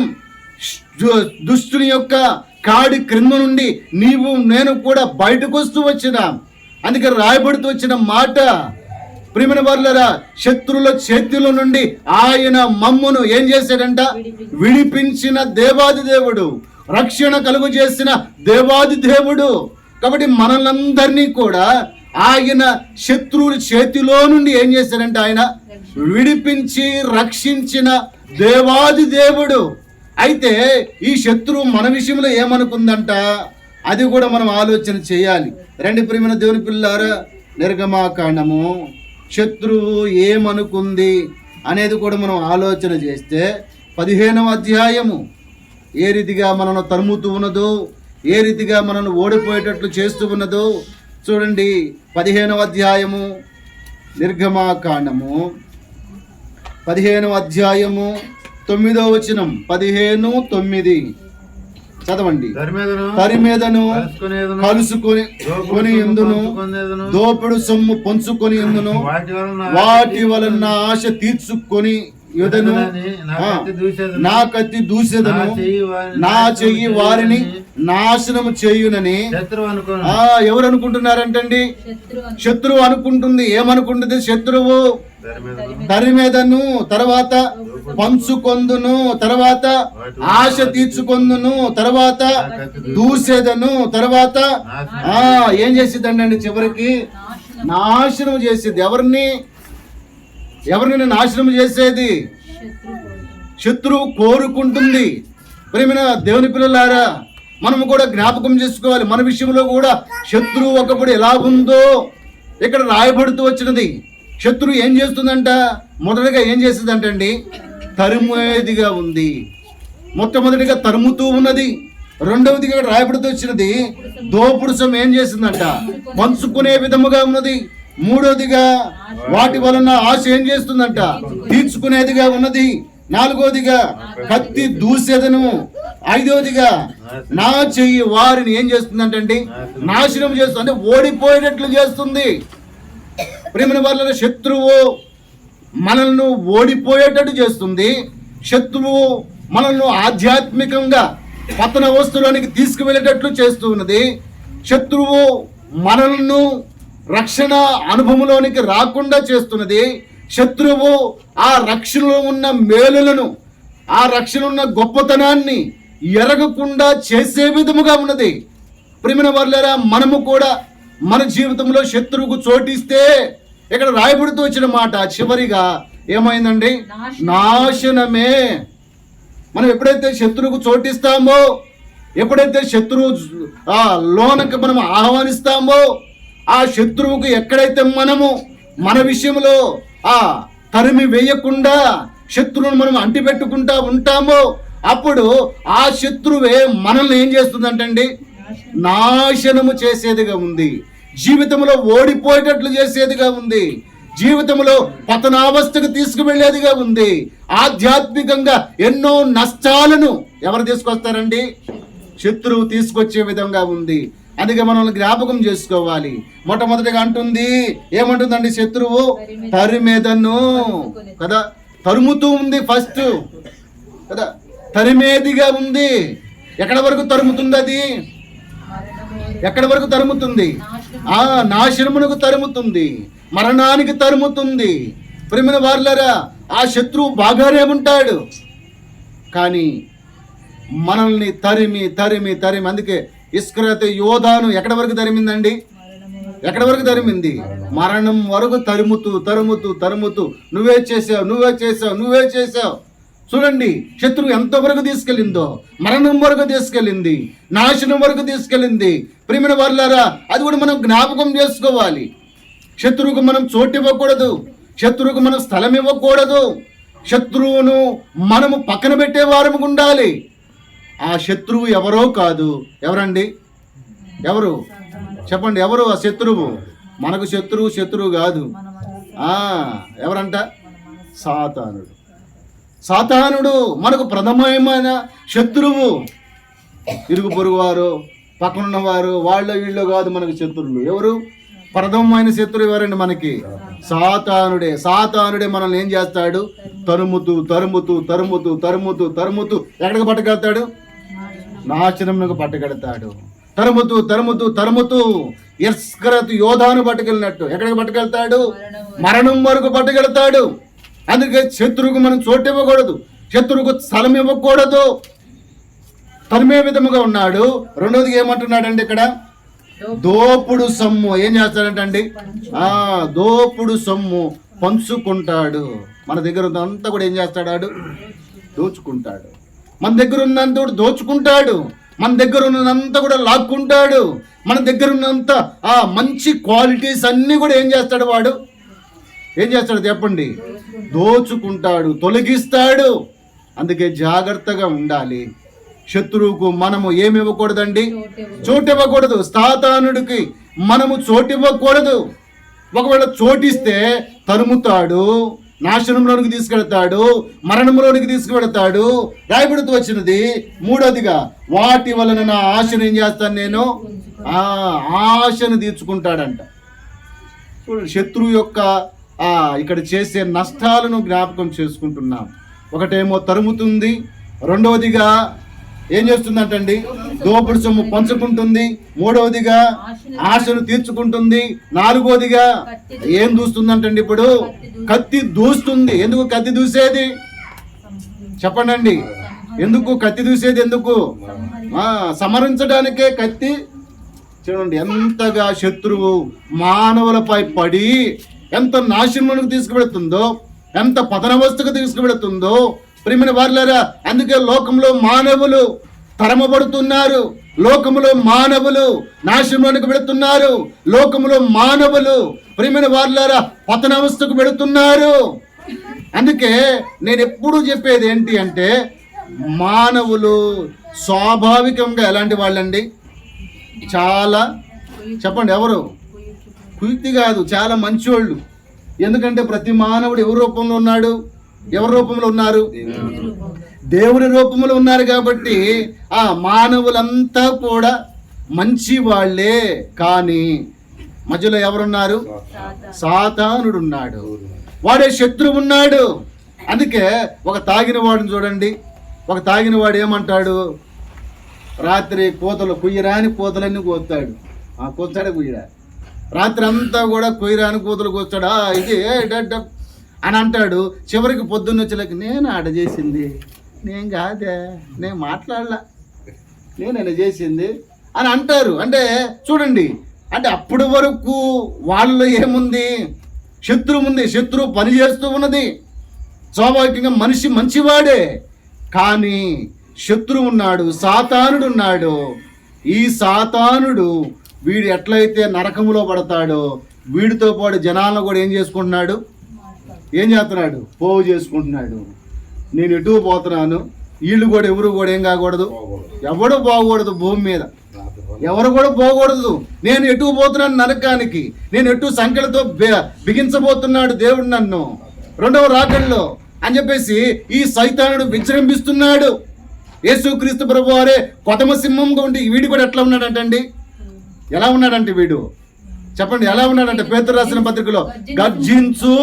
దుష్టుని యొక్క కాడి క్రింద నుండి నీవు నేను కూడా బయటకు వస్తూ వచ్చినాం. అందుకే రాయబడుతూ వచ్చిన మాట, ప్రియమైన వారులారా, శత్రువుల చేతిలో నుండి ఆయన మమ్మును ఏం చేశాడంట? విడిపించిన దేవాది దేవుడు, రక్షణ కలుగు చేసిన దేవాది దేవుడు. కాబట్టి మనలందరినీ కూడా ఆయన శత్రువుల చేతిలో నుండి ఏం చేశాడంటే ఆయన విడిపించి రక్షించిన దేవాది దేవుడు. అయితే ఈ శత్రువు మన విషయంలో ఏమనుకుందంట, అది కూడా మనం ఆలోచన చేయాలి. రండి ప్రియమైన దేవుని పిల్లారా, నిర్గమాకాండము శత్రువు ఏమనుకుంది అనేది కూడా మనం ఆలోచన చేస్తే, 15వ అధ్యాయము ఏ రీతిగా మనను తరుముతూ ఉన్నదో, ఏ రీతిగా మనను ఓడిపోయేటట్లు చేస్తూ ఉన్నదో చూడండి. 15వ అధ్యాయము నిర్గమాకాండము 15వ అధ్యాయము 9వ వచనం, 15:9 చదవండి. తరిమేదను కలుసుకొని ఎందును, దోపిడు సొమ్ము పంచుకొని ఎందును, వాటి వలన ఆశ తీర్చుకొని యుదను, నా కత్తి దూసేదను, నా చెయ్యి వారిని నాశనము చేయునని ఎవరు అనుకుంటున్నారంటండి? శత్రువు అనుకుంటుంది. ఏమనుకుంటుంది శత్రువు? తరిమేదను, తర్వాత పంచుకొందును, తర్వాత ఆశ తీర్చుకొందును, తర్వాత దూసేదను, తర్వాత ఏం చేసిద్దండి? చివరికి నాశనం చేసేది. ఎవరిని నాశనం చేసేది? శత్రువు కోరుకుంటుంది. ప్రియమైన దేవుని పిల్లలారా, మనము కూడా జ్ఞాపకం చేసుకోవాలి. మన విషయంలో కూడా శత్రువు ఒకప్పుడు ఎలా ఉందో ఇక్కడ రాయబడుతూ వచ్చినది. శత్రువు ఏం చేస్తుందంట? మొదటగా ఏం చేస్తుందంటండి? తరుమేదిగా ఉంది. మొట్టమొదటిగా తరుముతూ ఉన్నది. రెండవదిగా రాయబడుతూ వచ్చినది దోపుడు సొమ్ము ఏం చేసిందంట, పంచుకునే విధముగా ఉన్నది. మూడవదిగా వాటి వలన ఆశ ఏం చేస్తుందంట, తీర్చుకునేదిగా ఉన్నది. నాలుగవదిగా కత్తి దూసేదను. ఐదవదిగా నా చెయ్యి వారిని ఏం చేస్తుందంటండి, నాశనం చేస్తుంది, అంటే ఓడిపోయేటట్లు చేస్తుంది. ప్రేమ వాళ్ళ శత్రువు మనల్ని ఓడిపోయేటట్టు చేస్తుంది. శత్రువు మనల్ని ఆధ్యాత్మికంగా పతన వస్తువులోనికి తీసుకువెళ్ళేటట్లు చేస్తూ ఉన్నది. శత్రువు మనల్ని రక్షణ అనుభవంలోనికి రాకుండా చేస్తున్నది. శత్రువు ఆ రక్షణలో ఉన్న మేలులను, ఆ రక్షణ ఉన్న గొప్పతనాన్ని ఎరగకుండా చేసే విధముగా ఉన్నది. ప్రియమైన వారులారా, మనము కూడా మన జీవితంలో శత్రువుకు చోటిస్తే ఇక్కడ రాయబడుతూ వచ్చిన మాట చివరిగా ఏమైందండి, నాశనమే. మనం ఎప్పుడైతే శత్రువుకు చోటిస్తామో, ఎప్పుడైతే శత్రువు లోనకి మనం ఆహ్వానిస్తామో, ఆ శత్రువుకు ఎక్కడైతే మనము మన విషయంలో తరిమి వేయకుండా శత్రువును మనం అంటిపెట్టుకుంటా ఉంటామో, అప్పుడు ఆ శత్రువే మనల్ని ఏం చేస్తుందంటండి, నాశనము చేసేదిగా ఉంది. జీవితంలో ఓడిపోయేటట్లు చేసేదిగా ఉంది. జీవితంలో పతనావస్థకు తీసుకువెళ్ళేదిగా ఉంది. ఆధ్యాత్మికంగా ఎన్నో నష్టాలను ఎవరు తీసుకొస్తారండి, శత్రువు తీసుకొచ్చే విధంగా ఉంది. అందుకే మనల్ని జ్ఞాపకం చేసుకోవాలి. మొట్టమొదటిగా అంటుంది, ఏమంటుందండి, శత్రువు తరిమేదను కదా, తరుముతూ ఉంది ఫస్ట్ కదా, తరిమేదిగా ఉంది. ఎక్కడ వరకు తరుముతుంది అది, ఎక్కడ వరకు తరుముతుంది, నాశనమునకు తరుముతుంది, మరణానికి తరుముతుంది. ప్రియమైన వారులారా, ఆ శత్రువు బాగానే ఉంటాడు, కానీ మనల్ని తరిమి తరిమి తరిమి, అందుకే ఇస్కరియోతు యోధాను ఎక్కడ వరకు తరిమిందండి, ఎక్కడ వరకు తరిమింది, మరణం వరకు తరుముతూ తరుముతూ తరుముతూ, నువ్వే చేసావు, నువ్వే చేసావు, నువ్వే చేసావు. చూడండి శత్రువు ఎంతవరకు తీసుకెళ్ళిందో, మరణం వరకు తీసుకెళ్ళింది, నాశనం వరకు తీసుకెళ్ళింది. ప్రియమైన వారులారా, అది కూడా మనం జ్ఞాపకం చేసుకోవాలి. శత్రువుకు మనం చోటు ఇవ్వకూడదు, శత్రువుకు మనం స్థలం ఇవ్వకూడదు. శత్రువును మనము పక్కన పెట్టే వారము ఉండాలి. ఆ శత్రువు ఎవరో కాదు, ఎవరండి, ఎవరు చెప్పండి, ఎవరు ఆ శత్రువు? మనకు శత్రువు కాదు. ఎవరంట, సాతానుడు. సాతానుడు మనకు ప్రథమమైన శత్రువు. ఇరుగు పొరుగు వారు, పక్కనున్న వారు, వాళ్ళ వీళ్ళు కాదు మనకు శత్రువులు. ఎవరు ప్రథమమైన శత్రువు ఎవరండి మనకి? సాతానుడే. సాతానుడే మనల్ని ఏం చేస్తాడు, తరుముతూ తరుముతూ తరుముతూ తరుముతూ తరుముతూ ఎక్కడికి పట్టుకెళ్తాడు, నాశనంకు పట్టుకెళ్తాడు. తరుముతూ తరుముతూ తరుముతూ ఇస్కరియోతు యోధాను పట్టుకెళ్ళినట్టు ఎక్కడికి పట్టుకెళ్తాడు, మరణం వరకు పట్టుకెళ్తాడు. అందుకే శత్రువుకు మనం చోటు ఇవ్వకూడదు, శత్రువుకు స్థలం ఇవ్వకూడదు. తరిమే విధముగా ఉన్నాడు. రెండవది ఏమంటున్నాడండి ఇక్కడ, దోపుడు సొమ్ము ఏం చేస్తాడంటండి, దోపుడు సొమ్ము పంచుకుంటాడు. మన దగ్గర ఉన్నంతా కూడా ఏం చేస్తాడు, దోచుకుంటాడు. మన దగ్గర ఉన్నంత కూడా దోచుకుంటాడు, మన దగ్గర ఉన్నంతా కూడా లాక్కుంటాడు. మన దగ్గర ఉన్నంత మంచి క్వాలిటీస్ అన్నీ కూడా ఏం చేస్తాడు, వాడు ఏం చేస్తాడు చెప్పండి, దోచుకుంటాడు, తొలగిస్తాడు. అందుకే జాగ్రత్తగా ఉండాలి. శత్రువుకు మనము ఏమి ఇవ్వకూడదండి, చోటు ఇవ్వకూడదు. సాతానుడికి మనము చోటు ఇవ్వకూడదు. ఒకవేళ చోటిస్తే తరుముతాడు, నాశనంలోనికి తీసుకెళ్తాడు, మరణంలోనికి తీసుకువెడతాడు. రాయబడుతూ వచ్చినది మూడోదిగా, వాటి వలన నా ఆశను ఏం చేస్తాను నేను, ఆశను తీర్చుకుంటాడంట. చూడండి, శత్రువు యొక్క ఇక్కడ చేసే నష్టాలను జ్ఞాపకం చేసుకుంటున్నాం. ఒకటేమో తరుముతుంది, రెండవదిగా ఏం చేస్తుందంటండి, దోపుడు సొమ్ము పంచుకుంటుంది, మూడవదిగా ఆశను తీర్చుకుంటుంది, నాలుగవదిగా ఏం దూస్తుందంటండి, ఇప్పుడు కత్తి దూస్తుంది. ఎందుకు కత్తి దూసేది చెప్పండి, ఎందుకు కత్తి దూసేది, ఎందుకు సంహరించడానికే కత్తి. చూడండి ఎంతగా శత్రువు మానవులపై పడి ఎంత నాశనమునకు తీసుకువెడుతుందో, ఎంత పతనవస్థకు తీసుకువెడుతుందో. ప్రియమైన వారులారా, అందుకే లోకంలో మానవులు తరమబడుతున్నారు, లోకములో మానవులు నాశనంలోనికి వెళుతున్నారు, లోకములో మానవులు ప్రియమైన వారులారా పతనావస్థకు వెళుతున్నారు. అందుకే నేను ఎప్పుడు చెప్పేది ఏంటి అంటే, మానవులు స్వాభావికంగా ఎలాంటి వాళ్ళండి? చాలా, చెప్పండి ఎవరు? కుయుక్తి కాదు, చాలా మంచోళ్ళు. ఎందుకంటే ప్రతి మానవుడు ఎవరి రూపంలో ఉన్నాడు? ఎవరి రూపంలో ఉన్నారు? దేవుని రూపంలో ఉన్నారు. కాబట్టి ఆ మానవులంతా కూడా మంచి వాళ్ళే. కానీ మధ్యలో ఎవరున్నారు? సాతానుడు ఉన్నాడు, వాడే శత్రువు ఉన్నాడు. అందుకే ఒక తాగిన వాడిని చూడండి, ఒక తాగిన వాడు ఏమంటాడు? రాత్రి కోతలు, కుయ్యరాని కోతలన్నీ కోస్తాడు. కోస్తాడే కుయ్యరా, రాత్రి అంతా కూడా కుయ్యరాని కోతలు కోస్తాడు. ఇది అని అంటాడు. చివరికి పొద్దున్న వచ్చేలాకి, నేను ఆడ చేసింది, నేను కాదే, నేను మాట్లాడలా, నేను ఇలా చేసింది అని అంటారు. అంటే చూడండి, అంటే అప్పటి వరకు వాళ్ళలో ఏముంది? శత్రువు ఉంది, శత్రువు పని చేస్తూ ఉన్నది. స్వాభావికంగా మనిషి మంచివాడే, కానీ శత్రువు ఉన్నాడు, సాతానుడు ఉన్నాడు. ఈ సాతానుడు వీడు ఎట్లయితే నరకములో పడతాడో, వీడితో పాటు జనాలను కూడా ఏం చేసుకుంటున్నాడు? ఏం చేస్తున్నాడు? పోగు చేసుకుంటున్నాడు. నేను ఎటు పోతున్నాను, వీళ్ళు కూడా ఎవరు కూడా ఏం కాకూడదు, ఎవడు పోకూడదు భూమి మీద, ఎవరు కూడా పోకూడదు. నేను ఎటు పోతున్నాను నరకానికి, నేను ఎటు సంఖ్యలతో బిగించబోతున్నాడు దేవుడు నన్ను రెండవ రాకడలో అని చెప్పేసి ఈ సైతానుడు విజృంభిస్తున్నాడు. యేసుక్రీస్తు ప్రభు వారే కొతమ సింహంగా ఉండి వీడు కూడా ఎట్లా ఉన్నాడంటండి? ఎలా ఉన్నాడంటే వీడు, చెప్పండి ఎలా ఉన్నాడంటే? పేతురు రాసిన పత్రికలో గర్జించు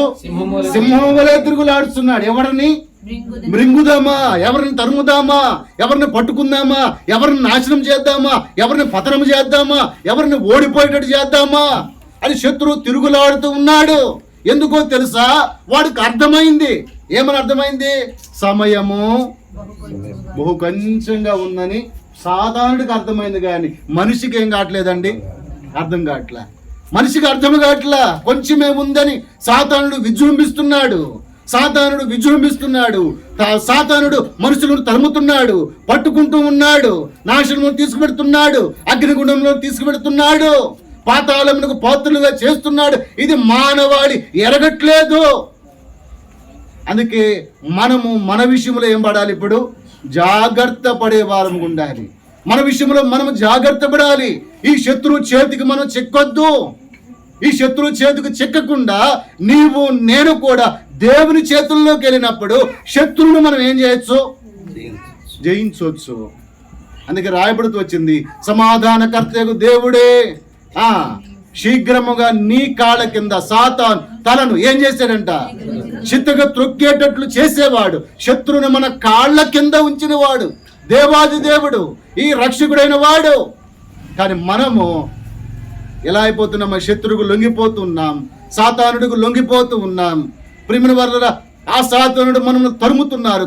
సింహం వలె తిరుగులాడుతున్నాడు. ఎవరిని మృంగుదామా, ఎవరిని తరుముదామా, ఎవరిని పట్టుకుందామా, ఎవరిని నాశనం చేద్దామా, ఎవరిని పతనం చేద్దామా, ఎవరిని ఓడిపోయేటట్టు చేద్దామా అని శత్రువు తిరుగులాడుతూ ఉన్నాడు. ఎందుకో తెలుసా? వాడికి అర్థమైంది. ఏమని అర్థమైంది? సమయము బహు కొంచెంగా ఉందని సాధారణకి అర్థమైంది, కానీ మనిషికి ఏం కావట్లేదండి, అర్థం కావట్లా. మనిషికి అర్థం కావట్లా, కొంచెమే ఉందని సాతానుడు విజృంభిస్తున్నాడు. సాతానుడు మనుషులను తరుముతున్నాడు, పట్టుకుంటూ ఉన్నాడు, నాశనంలో తీసుకుపెడుతున్నాడు, అగ్నిగుండంలో తీసుకుపెడుతున్నాడు, పాతాళమునకు పాత్రలుగా చేస్తున్నాడు. ఇది మానవాళి ఎరగట్లేదు. అందుకే మనము మన విషయంలో ఏం పడాలి? ఇప్పుడు జాగ్రత్త పడే వారం ఉండాలి. మన విషయంలో మనము జాగ్రత్త పడాలి. ఈ శత్రువు చేతికి మనం చిక్కొద్దు. ఈ శత్రువు చేతికి చిక్కకుండా నీవు నేను కూడా దేవుని చేతుల్లోకి వెళ్ళినప్పుడు శత్రువును మనం ఏం చేయొచ్చు? జయించవచ్చు. అందుకే రాయబడుతూ వచ్చింది, సమాధానకర్తకు దేవుడే శీఘ్రముగా నీ కాళ్ళ కింద సాతాను తలను ఏం చేశాడంట? చిత్తగా త్రొక్కేటట్లు చేసేవాడు. శత్రువుని మన కాళ్ళ కింద ఉంచిన వాడు దేవాది దేవుడు, ఈ రక్షకుడైన వాడు. కానీ మనము ఎలా అయిపోతున్నాం? శత్రువుకు లొంగిపోతున్నాం, సాతానుడికి లొంగిపోతూ ఉన్నాం. ప్రియమైన వారలారా, ఆ సాతానుడు మనల్ని తరుముతున్నాడు,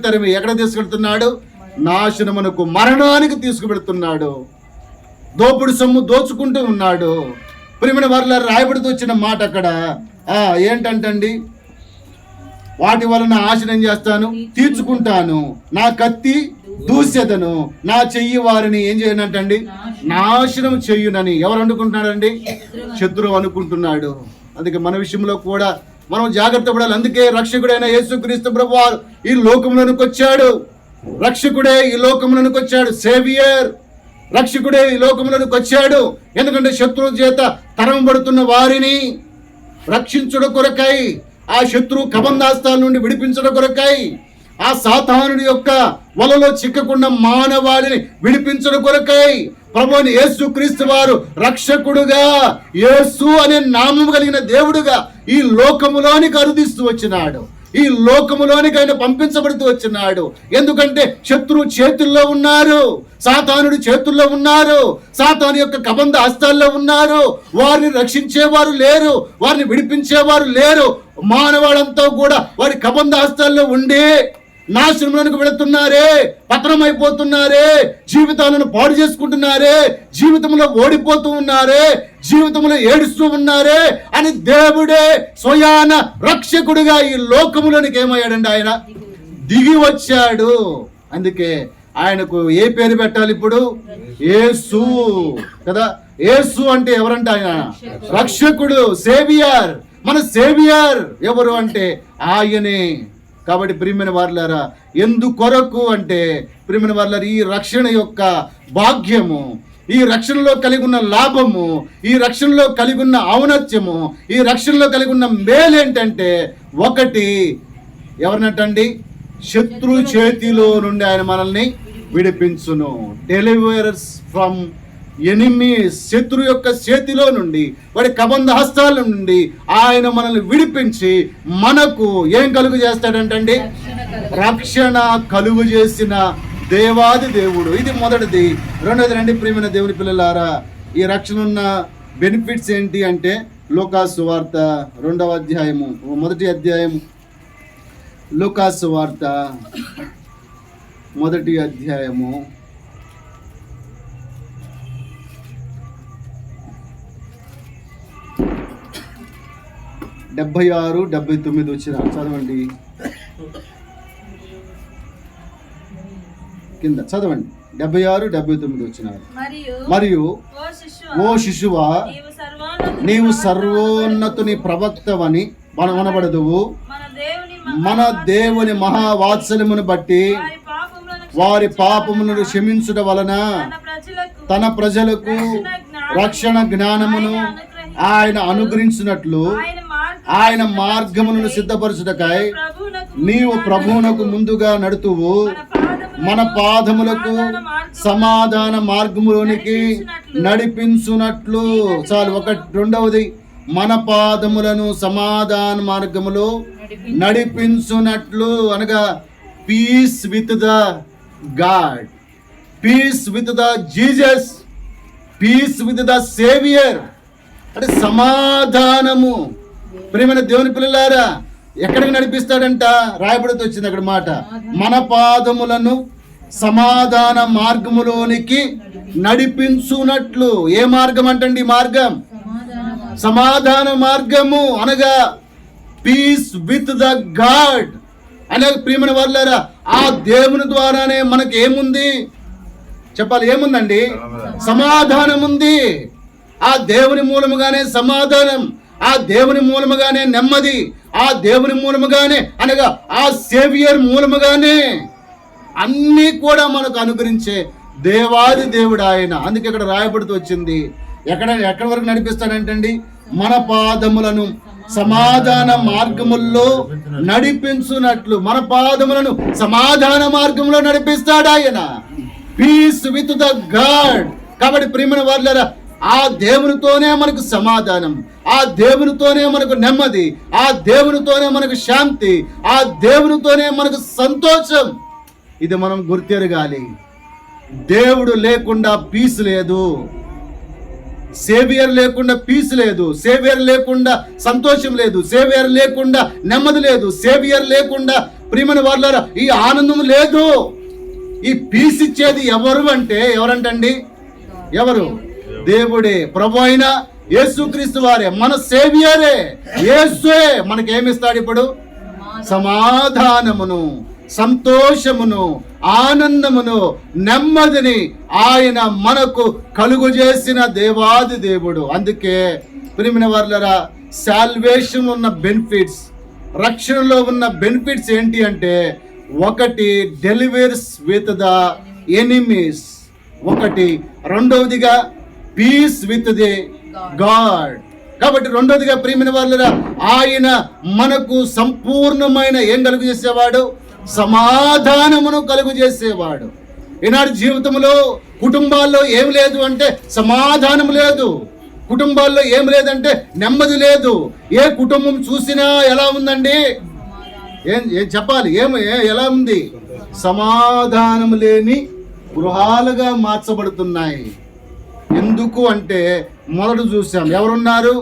తరిమి ఎక్కడ తీసుకెళ్తున్నాడు? నాశనమునకు, మరణానికి తీసుకువెళ్తున్నాడు. దోపుడు సొమ్ము దోచుకుంటూ ఉన్నాడు. ప్రియమైన వారలారా, రాయబడుతూ వచ్చిన మాట అక్కడ ఏంటంటండి? వాటి వలన ఆశనం చేస్తాను, తీర్చుకుంటాను, నా కత్తి దూసెదను, నా చెయ్యి వారిని ఏం చేయనంటండి? నాశనం చెయ్యునని ఎవరు అనుకుంటున్నాడండి? శత్రువు అనుకుంటున్నాడు. అందుకే మన విషయంలో కూడా మనం జాగ్రత్త పడాలి. అందుకే రక్షకుడైన యేసుక్రీస్తు ప్రభువారు ఈ లోకంలోనికి వచ్చాడు. రక్షకుడే ఈ లోకంలోనికి వచ్చాడు. సేవియర్ రక్షకుడే ఈ లోకంలోనికి వచ్చాడు. ఎందుకంటే శత్రువు చేత తరమబడుతున్న వారిని రక్షించుట కొరకై, ఆ శత్రువు కబంధాస్తాల నుండి విడిపించడం కొరకై, ఆ సాతానుడి యొక్క వలలో చిక్కకుండా మానవాళిని విడిపించడం కొరకై ప్రభువుని యేసుక్రీస్తు వారు రక్షకుడుగా, యేసు అనే నామము కలిగిన దేవుడుగా ఈ లోకములోనికి అరుదిస్తూ వచ్చినాడు. ఈ లోకములోనికి ఆయన పంపించబడుతూ వచ్చినాడు. ఎందుకంటే శత్రువు చేతుల్లో ఉన్నారు, సాతానుడి చేతుల్లో ఉన్నారు, సాతాను యొక్క కబంధ హస్తాల్లో ఉన్నారు. వారిని రక్షించేవారు లేరు, వారిని విడిపించేవారు లేరు. మానవాళ్ళంతా కూడా వారి కబంధ హస్తాల్లో ఉండి నాశనంలోనికి వెళుతున్నారే, పతనమైపోతున్నారే, జీవితాలను పాడు చేసుకుంటున్నారే, జీవితంలో ఓడిపోతూ ఉన్నారే, జీవితంలో ఏడుస్తూ ఉన్నారే అని దేవుడే స్వయాన రక్షకుడిగా ఈ లోకములోనికి ఏమయ్యాడండి? ఆయన దిగి వచ్చాడు. అందుకే ఆయనకు ఏ పేరు పెట్టాలి ఇప్పుడు? యేసు కదా. యేసు అంటే ఎవరంటే ఆయన రక్షకుడు, సేవియర్. మన సేవియర్ ఎవరు అంటే ఆయనే. కాబట్టి ప్రియమైన వారులారా, ఎందుకొరకు అంటే ప్రియమైన వారులారా, ఈ రక్షణ యొక్క భాగ్యము, ఈ రక్షణలో కలిగి ఉన్న లాభము, ఈ రక్షణలో కలిగి ఉన్న ఔన్నత్యము, ఈ రక్షణలో కలిగి ఉన్న మేలు ఏంటంటే, ఒకటి ఎవరినట్టండి, శత్రు చేతిలో నుండి ఆయన మనల్ని విడిపించును. డెలివర్స్ ఫ్రమ్ ఎనిమీస్, శత్రు యొక్క చేతిలో నుండి, వాడి కబంధ హస్తాల నుండి ఆయన మనల్ని విడిపించి మనకు ఏం కలుగు చేస్తాడంటండి, రక్షణ కలుగు చేసిన దేవాది దేవుడు. ఇది మొదటిది. రెండోది రండి ప్రియమైన దేవుని పిల్లలారా, ఈ రక్షణ ఉన్న బెనిఫిట్స్ ఏంటి అంటే, లూకాసు సువార్త 2వ అధ్యాయము, 1వ అధ్యాయము, లూకాసు సువార్త 1వ అధ్యాయము 76, 79 వచ్చిన చదవండి, కింద చదవండి. 76, 79 వచ్చిన. మరియు ఓ శిశువా, నీవు సర్వోన్నతుని ప్రవక్తవని మనబడదువు, మన దేవుని మహావాత్సల్యమును బట్టి వారి పాపములను క్షమించుట వలన తన ప్రజలకు రక్షణ జ్ఞానమును ఆయన అనుగ్రహించినట్లు ఆయన మార్గములను సిద్ధపరచుటకై నీవు ప్రభువునకు ముందుగా నడుతువు, మన పాదములకు సమాధాన మార్గములోనికి నడిపించునట్లు. చాలు. రెండవది, మన పాదములను సమాధాన మార్గములో నడిపించునట్లు అనగా peace with the God, peace with the Jesus, peace with the saviour, అంటే సమాధానము. ప్రియమైన దేవుని పిల్లలారా, ఎక్కడికి నడిపిస్తాడంట, రాయబడితో వచ్చింది అక్కడ మాట, మన పాదములను సమాధాన మార్గములోనికి నడిపించునట్లు. ఏ మార్గం అంటండి, మార్గం సమాధాన మార్గము అనగా పీస్ విత్ ద గాడ్. అలాగే ప్రియమైన వారులారా, ఆ దేవుని ద్వారానే మనకి ఏముంది చెప్పాలి, ఏముందండి, సమాధానం ఉంది. ఆ దేవుని మూలముగానే సమాధానం, ఆ దేవుని మూలముగానే నెమ్మది, ఆ దేవుని మూలముగానే అనగా ఆ సేవియర్ మూలముగానే అన్నీ కూడా మనకు అనుగ్రహించే దేవాది దేవుడు ఆయన. అందుకే ఇక్కడ రాయబడుతూ వచ్చింది, ఎక్కడి వరకు నడిపిస్తాడంటండి, మన పాదములను సమాధాన మార్గముల్లో నడిపించునట్లు. మన పాదములను సమాధాన మార్గంలో నడిపిస్తాడు ఆయన, పీస్ విత్ ద గాడ్. కాబట్టి ప్రియమైన వారులారా, ఆ దేవునితోనే మనకు సమాధానం, ఆ దేవునితోనే మనకు నెమ్మది, ఆ దేవునితోనే మనకు శాంతి, ఆ దేవునితోనే మనకు సంతోషం. ఇది మనం గుర్తెరగాలి. దేవుడు లేకుండా పీస్ లేదు, సేవియర్ లేకుండా పీస్ లేదు, సేవియర్ లేకుండా సంతోషం లేదు, సేవియర్ లేకుండా నెమ్మది లేదు, సేవియర్ లేకుండా ప్రియమైన వారులారా ఈ ఆనందం లేదు. ఈ పీస్ ఇచ్చేది ఎవరు అంటే, ఎవరంటండి, ఎవరు, దేవుడే, ప్రభు అయిన యేసుక్రీస్తు వారే, మన సేవియరే, యేసుయే మనకేమిస్తాడు ఇప్పుడు, సమాధానమును, సంతోషమును, ఆనందమును, నెమ్మదిని ఆయన మనకు కలుగు చేసిన దేవాది దేవుడు. అందుకే ప్రియమైన వారులారా, సాల్వేషన్ ఉన్న బెనిఫిట్స్, రక్షణలో ఉన్న బెనిఫిట్స్ ఏంటి అంటే, ఒకటి డెలివర్స్ విత్ ద ఎనిమీస్, ఒకటి. రెండవదిగా పీస్ విత్ ది గాడ్. కాబట్టి రెండవదిగా ప్రియమైన వారులారా, ఆయన మనకు సంపూర్ణమైన ఏం కలుగు చేసేవాడు, సమాధానమును కలుగు చేసేవాడు. ఈనాడు జీవితంలో కుటుంబాల్లో ఏం లేదు అంటే సమాధానం లేదు, కుటుంబాల్లో ఏం లేదంటే నెమ్మది లేదు. ఏ కుటుంబం చూసినా ఎలా ఉందండి, ఏం చెప్పాలి, ఎలా ఉంది, సమాధానం లేని గృహాలుగా మార్చబడుతున్నాయి. ఎందుకు అంటే, మొదట చూసాం, ఎవరున్నారు,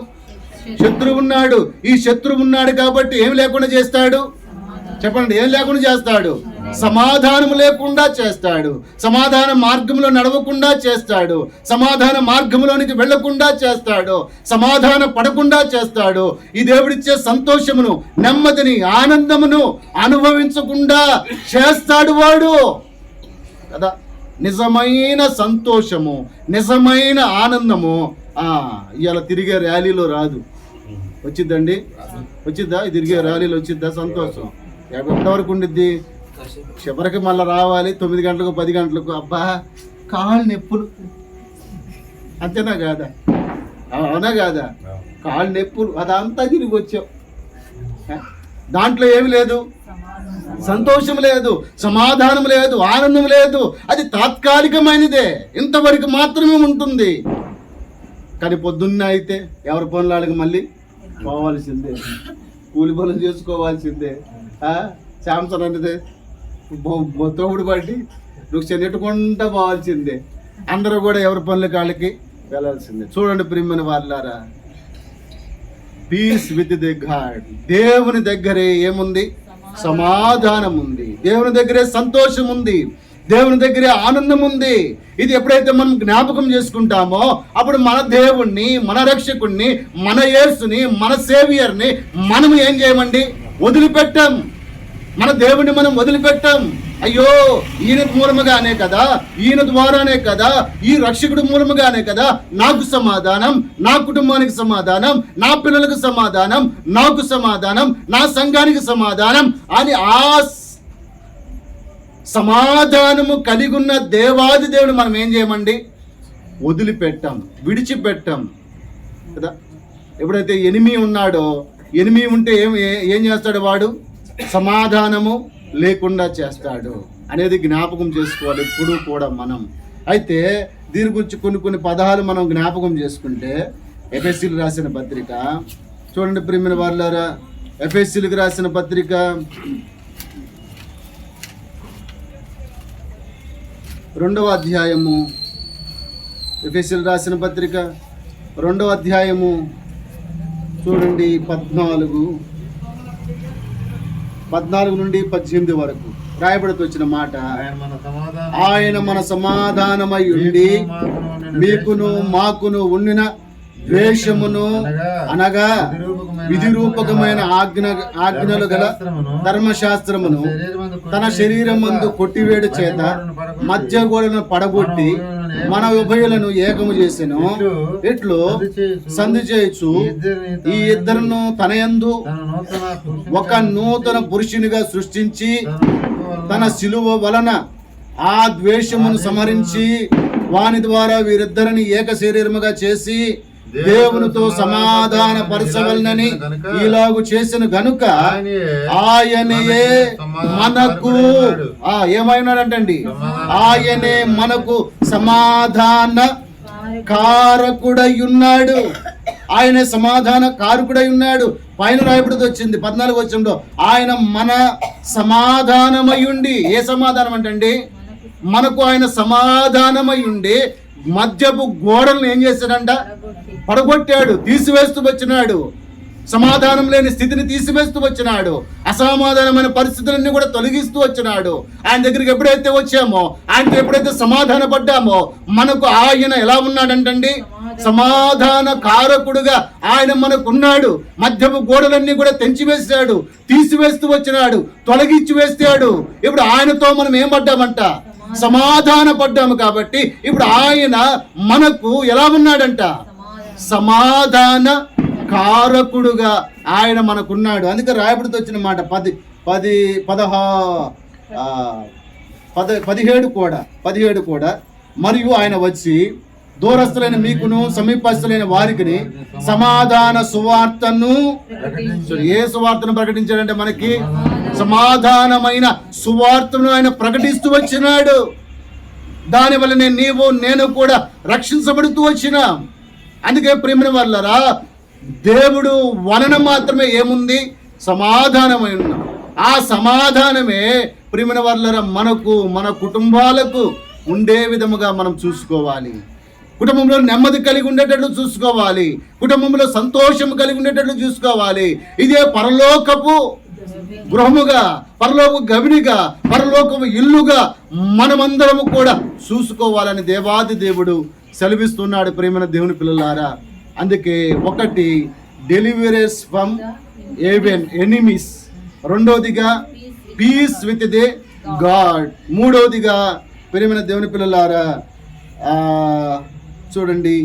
శత్రువు ఉన్నాడు. ఈ శత్రువు ఉన్నాడు కాబట్టి ఏం లేకుండా చేస్తాడు చెప్పండి, ఏం లేకుండా చేస్తాడు, సమాధానం లేకుండా చేస్తాడు, సమాధాన మార్గంలో నడవకుండా చేస్తాడు, సమాధాన మార్గంలోనికి వెళ్లకుండా చేస్తాడు, సమాధాన పడకుండా చేస్తాడు. ఈ దేవుడిచ్చే సంతోషమును, నెమ్మదిని, ఆనందమును అనుభవించకుండా చేస్తాడు వాడు కదా. నిజమైన సంతోషము, నిజమైన ఆనందము ఇవాళ తిరిగే ర్యాలీలో రాదు. వచ్చిద్దండి? వచ్చిద్దా? తిరిగే ర్యాలీలు వచ్చిద్దా? సంతోషం. ఎంతవరకు ఉండిద్ది? చివరికి మళ్ళీ రావాలి 9 గంటలకు 10 గంటలకు. అబ్బా కాళ్ళు నొప్పులు, అంతేనా కాదా? అవునా కాదా? కాళ్ళు నొప్పులు, అదంతా తిరిగి వచ్చావు. దాంట్లో ఏమి లేదు, సంతోషం లేదు, సమాధానం లేదు, ఆనందం లేదు. అది తాత్కాలికమైనదే, ఇంతవరకు మాత్రమే ఉంటుంది. కానీ పొద్దున్న అయితే ఎవరి పనులు వాళ్ళకి మళ్ళీ పోవాల్సిందే, కూలి పనులు చేసుకోవాల్సిందే. శాంసన్ అనేది తోడు పట్టి నువ్వు చెన్నెట్టుకుంటా పోవాల్సిందే. అందరూ కూడా ఎవరి పనుల కాళ్ళకి వెళ్ళాల్సిందే. చూడండి ప్రియమైన వారులారా, పీస్ విత్ ది గాడ్. దేవుని దగ్గరే ఏముంది? సమాధానం ఉంది. దేవుని దగ్గరే సంతోషం ఉంది. దేవుని దగ్గరే ఆనందం ఉంది. ఇది ఎప్పుడైతే మనం జ్ఞాపకం చేసుకుంటామో అప్పుడు మన దేవుణ్ణి, మన రక్షకుణ్ణి, మన యేసుని, మన సేవియర్ని మనం ఏం చేయమండి? వదిలిపెట్టాం. మన దేవుణ్ణి మనం వదిలిపెట్టాం. అయ్యో ఈయన మూలముగానే కదా, ఈయన ద్వారానే కదా, ఈ రక్షకుడు మూలముగానే కదా నాకు సమాధానం, నా కుటుంబానికి సమాధానం, నా పిల్లలకు సమాధానం, నాకు సమాధానం, నా సంఘానికి సమాధానం అని ఆ సమాధానము కలిగి ఉన్న దేవాది దేవుడు మనం ఏం చేయమండి? వదిలిపెట్టాం, విడిచిపెట్టాం కదా. ఎప్పుడైతే ఎనిమి ఉన్నాడో, ఎనిమి ఉంటే ఏం చేస్తాడు వాడు? సమాధానము లేకుండా చేస్తాడు అనేది జ్ఞాపకం చేసుకోవాలి ఎప్పుడు కూడా మనం. అయితే దీని గురించి కొన్ని పదాలు మనం జ్ఞాపకం చేసుకుంటే, ఎఫెసీలకు రాసిన పత్రిక చూడండి ప్రియమైన వారులారా, ఎఫెసీలకు రాసిన పత్రిక 2వ అధ్యాయము, ఎఫెసీలకు రాసిన పత్రిక 2వ అధ్యాయము చూడండి 14 నుండి 18 వరకు రాయబడుతూ వచ్చిన మాట, ఆయన మన సమాధానమై ఉండి మీకును మాకును ఉండిన ద్వేషమును అనగా విధిరూపకమైన ఆజ్ఞలు గల ధర్మశాస్త్రమును తన శరీరమందు కొట్టివేడు చేత మధ్య గోడలను పడగొట్టి మన ఉభయులను ఏకము చేసెను. ఇట్లు సంధి చేయొచ్చు ఈ ఇద్దరును తన యందు ఒక నూతన పురుషునిగా సృష్టించి తన శిలువ వలన ఆ ద్వేషమును సంహరించి వాని ద్వారా వీరిద్దరిని ఏక శరీరముగా చేసి దేవునితో సమాధాన పరచవలనని ఇలాగు చేసిన గనుక ఆయనే మనకు ఏమైనాడంటండి? ఆయనే మనకు సమాధాన కారకుడై ఉన్నాడు. ఆయన సమాధాన కారకుడై ఉన్నాడు. పైన రాయబడి వచ్చింది 14 వచనంలో, ఆయన మన సమాధానమై ఉండి. ఏ సమాధానం అంటండి? మనకు ఆయన సమాధానమై ఉండి మధ్యపు గోడలను ఏం చేశాడంట? పడగొట్టాడు, తీసివేస్తూ వచ్చినాడు. సమాధానం లేని స్థితిని తీసివేస్తూ వచ్చినాడు. అసమాధానమైన పరిస్థితులన్నీ కూడా తొలగిస్తూ వచ్చినాడు. ఆయన దగ్గరికి ఎప్పుడైతే వచ్చామో, ఆయనతో ఎప్పుడైతే సమాధాన పడ్డామో, మనకు ఆయన ఎలా ఉన్నాడంటండి? సమాధాన కారకుడుగా ఆయన మనకు ఉన్నాడు. మధ్యపు గోడలన్నీ కూడా తెంచివేశాడు, తీసివేస్తూ వచ్చినాడు, తొలగించి వేస్తాడు. ఇప్పుడు ఆయనతో మనం ఏం పడ్డామంట? సమాధాన పడ్డాము. కాబట్టి ఇప్పుడు ఆయన మనకు ఎలా ఉన్నాడంట? సమాధాన కారకుడుగా ఆయన మనకున్నాడు. అందుకే రాయబడితో వచ్చిన మాట 17 కూడా మరియు ఆయన వచ్చి దూరస్తులైన మీకును సమీపస్తులైన వారికి సమాధాన సువార్తను, ఏ సువార్తను ప్రకటించాడంటే మనకి సమాధానమైన సువార్తను ఆయన ప్రకటిస్తూ వచ్చినాడు. దానివల్లనే నీవు నేను కూడా రక్షించబడుతూ వచ్చిన. అందుకే ప్రియమైన వాళ్ళరా, దేవుడు వలన మాత్రమే ఏముంది? సమాధానమై ఉన్నాం. ఆ సమాధానమే ప్రియమైన వాళ్ళరా మనకు, మన కుటుంబాలకు ఉండే విధముగా మనం చూసుకోవాలి. కుటుంబంలో నెమ్మది కలిగి ఉండేటట్లు చూసుకోవాలి. కుటుంబంలో సంతోషం కలిగి ఉండేటట్లు చూసుకోవాలి. ఇదే పరలోకపు గృహముగా, పరలోక గవినిగా, పరలోకపు ఇల్లుగా మనమందరము కూడా చూసుకోవాలని దేవాది దేవుడు సెలవిస్తున్నాడు. ప్రేమైన దేవుని పిల్లలారా, అందుకే 1 డెలివరెన్స్ ఫ్రమ్ ఎనిమీస్, 2వదిగా పీస్ విత్ ది గాడ్, 3వదిగా ప్రేమైన దేవుని పిల్లలారా చూడండి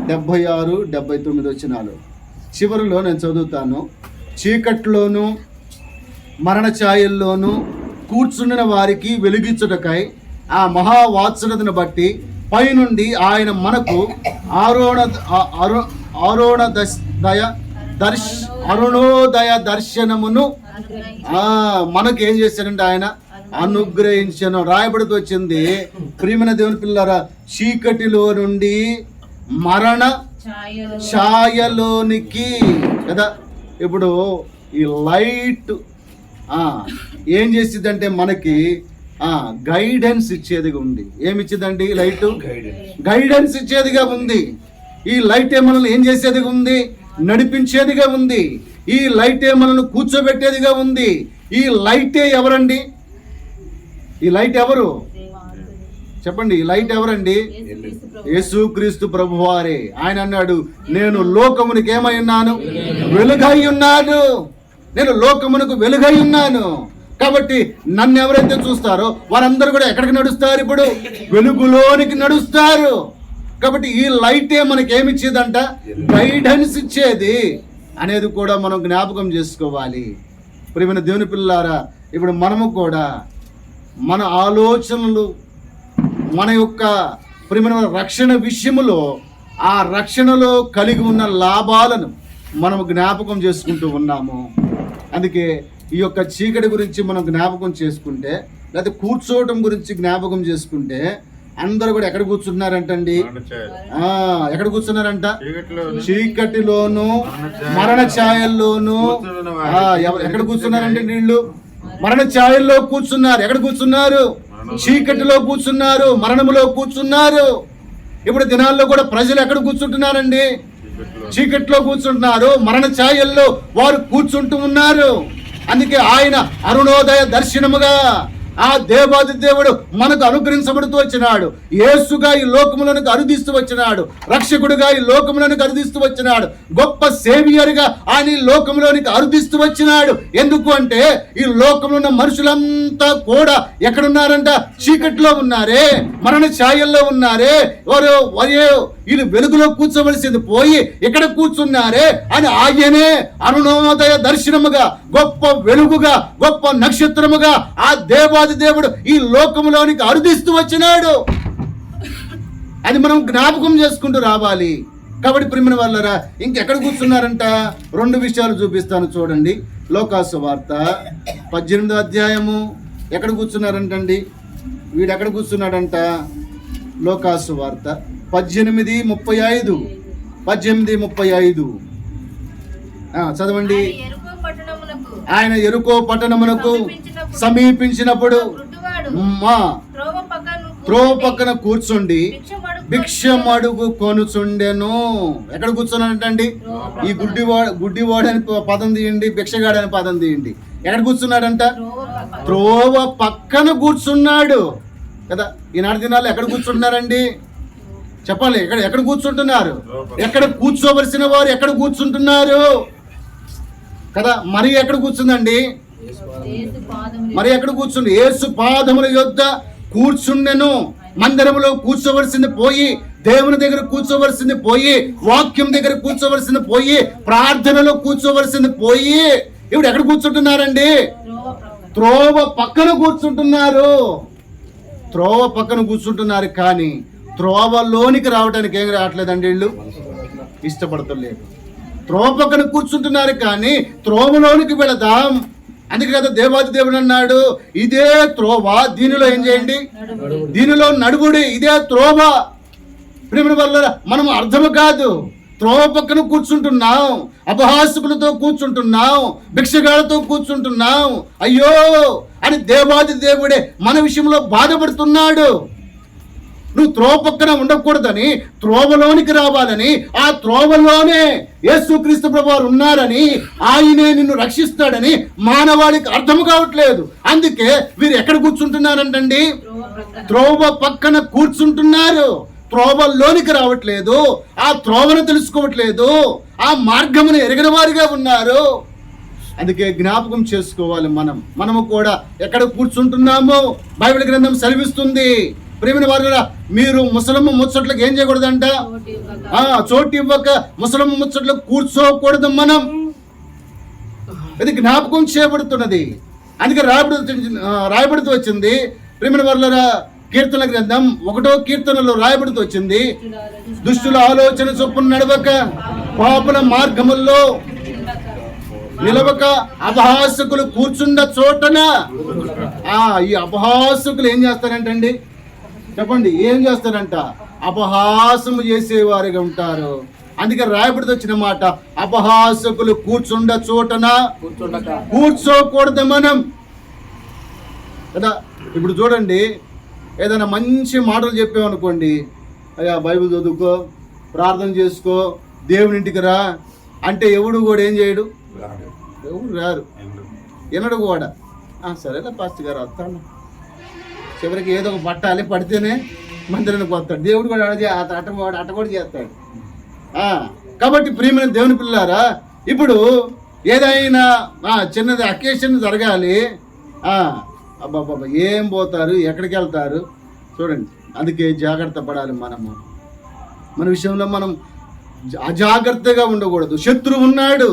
76, 79 వచనాలు. చివరిలో నేను చదువుతాను. చీకట్లోను మరణ ఛాయల్లోనూ కూర్చుండిన వారికి వెలుగించుటకై ఆ మహావాత్సల్యతను బట్టి పైనుండి ఆయన మనకు అరుణోదయ దర్శనమును మనకు ఏం చేశాడంటే ఆయన అనుగ్రహించను. రాయబడికి వచ్చింది, ప్రియమైన దేవుని పిల్లరా, చీకటిలో నుండి మరణ ఛాయలోనికి కదా. ఇప్పుడు ఈ లైట్ ఏం చేసిద్దంటే మనకి గైడెన్స్ ఇచ్చేదిగా ఉంది. ఏమి ఇచ్చిందండి లైట్? గైడెన్స్ ఇచ్చేదిగా ఉంది. ఈ లైటే మనల్ని ఏం చేసేదిగా ఉంది? నడిపించేదిగా ఉంది. ఈ లైటే మనల్ని కూర్చోబెట్టేదిగా ఉంది. ఈ లైటే ఎవరండి? ఈ లైట్ ఎవరు చెప్పండి? ఈ లైట్ ఎవరండి? యేసుక్రీస్తు ప్రభువారే. ఆయన అన్నాడు, నేను లోకమునికి ఏమై ఉన్నాను? వెలుగై ఉన్నాను. నేను లోకమునకు వెలుగై ఉన్నాను. కాబట్టి నన్ను ఎవరైతే చూస్తారో వారందరూ కూడా ఎక్కడికి నడుస్తారు? ఇప్పుడు వెలుగులోనికి నడుస్తారు. కాబట్టి ఈ లైటే మనకి ఏమి ఇచ్చేదంట? గైడెన్స్ ఇచ్చేది అనేది కూడా మనం జ్ఞాపకం చేసుకోవాలి. ప్రియమైన దేవుని పిల్లారా, ఇప్పుడు మనము కూడా మన ఆలోచనలు, మన యొక్క ప్రియమైన రక్షణ విషయములో, ఆ రక్షణలో కలిగి ఉన్న లాభాలను మనం జ్ఞాపకం చేసుకుంటూ ఉన్నాము. అందుకే ఈ యొక్క చీకటి గురించి మనం జ్ఞాపకం చేసుకుంటే, లేకపోతే కూర్చోవటం గురించి జ్ఞాపకం చేసుకుంటే, అందరూ కూడా ఎక్కడ కూర్చున్నారంటండి? ఎక్కడ కూర్చున్నారంట? చీకటిలోను మరణ ఛాయల్లోను. ఎక్కడ కూర్చున్నారంటే వీళ్ళు? మరణ ఛాయల్లో కూర్చున్నారు. ఎక్కడ కూర్చున్నారు? చీకటిలో కూర్చున్నారు, మరణములో కూర్చున్నారు. ఇప్పుడు దినాల్లో కూడా ప్రజలు ఎక్కడ కూర్చుంటున్నారండి? చీకట్లో కూర్చుంటున్నారు, మరణ ఛాయల్లో వారు కూర్చుంటూ ఉన్నారు. అందుకే ఆయన అరుణోదయ దర్శనముగా ఆ దేవాది దేవుడు మనకు అనుగ్రహించబడుతూ వచ్చినాడు. యేసుగా ఈ లోకములను అరుదిస్తూ వచ్చినాడు. రక్షకుడుగా ఈ లోకములను అరుదిస్తూ వచ్చినాడు. గొప్ప సేవియర్గా ఆయన ఈ లోకంలోనికి అరుదిస్తూ వచ్చినాడు. ఎందుకు అంటే ఈ లోకంలో ఉన్న మనుషులంతా కూడా ఎక్కడున్నారంట? చీకట్లో ఉన్నారే, మరణ ఛాయల్లో ఉన్నారే. వీళ్ళు వెలుగులో కూర్చోవలసింది పోయి ఇక్కడ కూర్చున్నారే అని ఆయనే అరుణోదయ దర్శనముగా, గొప్ప వెలుగుగా, గొప్ప నక్షత్రముగా ఆ దేవాది దేవుడు ఈ లోకములోనికి అరుదిస్తూ వచ్చినాడు. అది మనం జ్ఞాపకం చేసుకుంటూ రావాలి. కాబట్టి ప్రియమైన వాళ్ళరా, ఇంకెక్కడ కూర్చున్నారంట? 2 విషయాలు చూపిస్తాను చూడండి. లోకాసు వార్త 18వ అధ్యాయము. ఎక్కడ కూర్చున్నారంటండి? వీడు ఎక్కడ కూర్చున్నాడంట? లోకాసు వార్త 18:35. 18:35 చదవండి. ఆయన ఎరుకో పట్టణమునకు సమీపించినప్పుడు త్రోవ పక్కన కూర్చుండి భిక్షమడుగు కొనుచుండెను. ఎక్కడ కూర్చున్నాడంటండి? ఈ గుడ్డివాడు అని పదం తీయండి, భిక్షగాడు అని పదం తీయండి. ఎక్కడ కూర్చున్నాడంట? త్రోవ పక్కన కూర్చున్నాడు కదా. ఈనాటి దినాల్లో ఎక్కడ కూర్చుంటున్నారండి? చెప్పాలి. ఎక్కడ కూర్చుంటున్నారు? ఎక్కడ కూర్చోవలసిన వారు ఎక్కడ కూర్చుంటున్నారు కదా. మరి ఎక్కడ కూర్చుందండి? మరి ఎక్కడ కూర్చుంది? యేసు పాదముల యొద్ద కూర్చుండెను. మందిరంలో కూర్చోవలసింది పోయి, దేవుని దగ్గర కూర్చోవలసింది పోయి, వాక్యం దగ్గర కూర్చోవలసింది పోయి, ప్రార్థనలో కూర్చోవలసింది పోయి, ఇప్పుడు ఎక్కడ కూర్చుంటున్నారండి? త్రోవ పక్కన కూర్చుంటున్నారు. త్రోవ పక్కన కూర్చుంటున్నారు, కానీ త్రోవలోనికి రావడానికి ఏం రావట్లేదండి. వీళ్ళు ఇష్టపడతలేదు. త్రోవ పక్కన కూర్చుంటున్నారు, కానీ త్రోవలోనికి వెళదాం. అందుకే కదా దేవాది దేవుడు అన్నాడు, ఇదే త్రోవ, దీనిలో ఏం చేయండి? దీనిలో నడుగుడి. ఇదే త్రోవ. ప్రియమైన వల్ల మనం అర్థము కాదు. త్రోవ పక్కన కూర్చుంటున్నాం, అపహాసకులతో కూర్చుంటున్నాం, భిక్షగాళ్ళతో కూర్చుంటున్నాం. అయ్యో అని దేవాది దేవుడే మన విషయంలో బాధపడుతున్నాడు. నువ్వు త్రోవ పక్కన ఉండకూడదని, త్రోవలోనికి రావాలని, ఆ త్రోవలోనే యేసుక్రీస్తు ప్రభువారు ఉన్నారని, ఆయనే నిన్ను రక్షిస్తాడని మానవాళికి అర్థం కావట్లేదు. అందుకే వీరు ఎక్కడ కూర్చుంటున్నారంటండి? త్రోవ పక్కన కూర్చుంటున్నారు. త్రోవలోనికి రావట్లేదు, ఆ త్రోవను తెలుసుకోవట్లేదు, ఆ మార్గమును ఎరగిన వారిగా ఉన్నారు. అందుకే జ్ఞాపకం చేసుకోవాలి. మనము కూడా ఎక్కడ కూర్చుంటున్నామో బైబిల్ గ్రంథం సెలవిస్తుంది. ప్రేమైన వారులారా, మీరు ముసలమ్మ ముచ్చట్లకు ఏం చేయకూడదంట? చోటు ఇవ్వక ముసలమ్మ ముచ్చట్లకు కూర్చోకూడదు మనం. ఇది జ్ఞాపకం చేయబడుతున్నది. అందుకే రాయబడుతూ వచ్చింది. ప్రేమైన వారులారా, కీర్తన గ్రంథం 1వ కీర్తనలో రాయబడుతూ వచ్చింది, దుష్టుల ఆలోచన చొప్పున నడవక, పాపుల మార్గముల్లో నిలవక, అపహాసకులు కూర్చున్న చోటన. ఈ అపహాసకులు ఏం చేస్తారంటండి? చెప్పండి, ఏం చేస్తారంట? అపహాసము చేసేవారిగా ఉంటారు. అందుకే రాయబడితో వచ్చిన మాట, అపహాసకులు కూర్చుండ చోటన కూర్చోకూడదు మనం కదా. ఇప్పుడు చూడండి, ఏదైనా మంచి మాటలు చెప్పామనుకోండి, అయ్యా బైబిల్ చదువుకో, ప్రార్థన చేసుకో, దేవుని ఇంటికి రా అంటే ఎవడు కూడా ఏం చేయడు? ఎవరు రారు, ఎన్నడు కూడా. సరేలే పాస్టర్ గారు వస్తాను, చివరికి ఏదో ఒక పట్టాలి, పడితేనే మందిరానికి వస్తాడు. దేవుడు కూడా అట్ట కూడా చేస్తాడు. కాబట్టి ప్రియమైన దేవుని పిల్లారా, ఇప్పుడు ఏదైనా చిన్నది అకేషన్ జరగాలి, అబ్బాబ్బా ఏం పోతారు, ఎక్కడికి వెళ్తారు చూడండి. అందుకే జాగ్రత్త పడాలి. మన విషయంలో మనం అజాగ్రత్తగా ఉండకూడదు. శత్రువు ఉన్నాడు,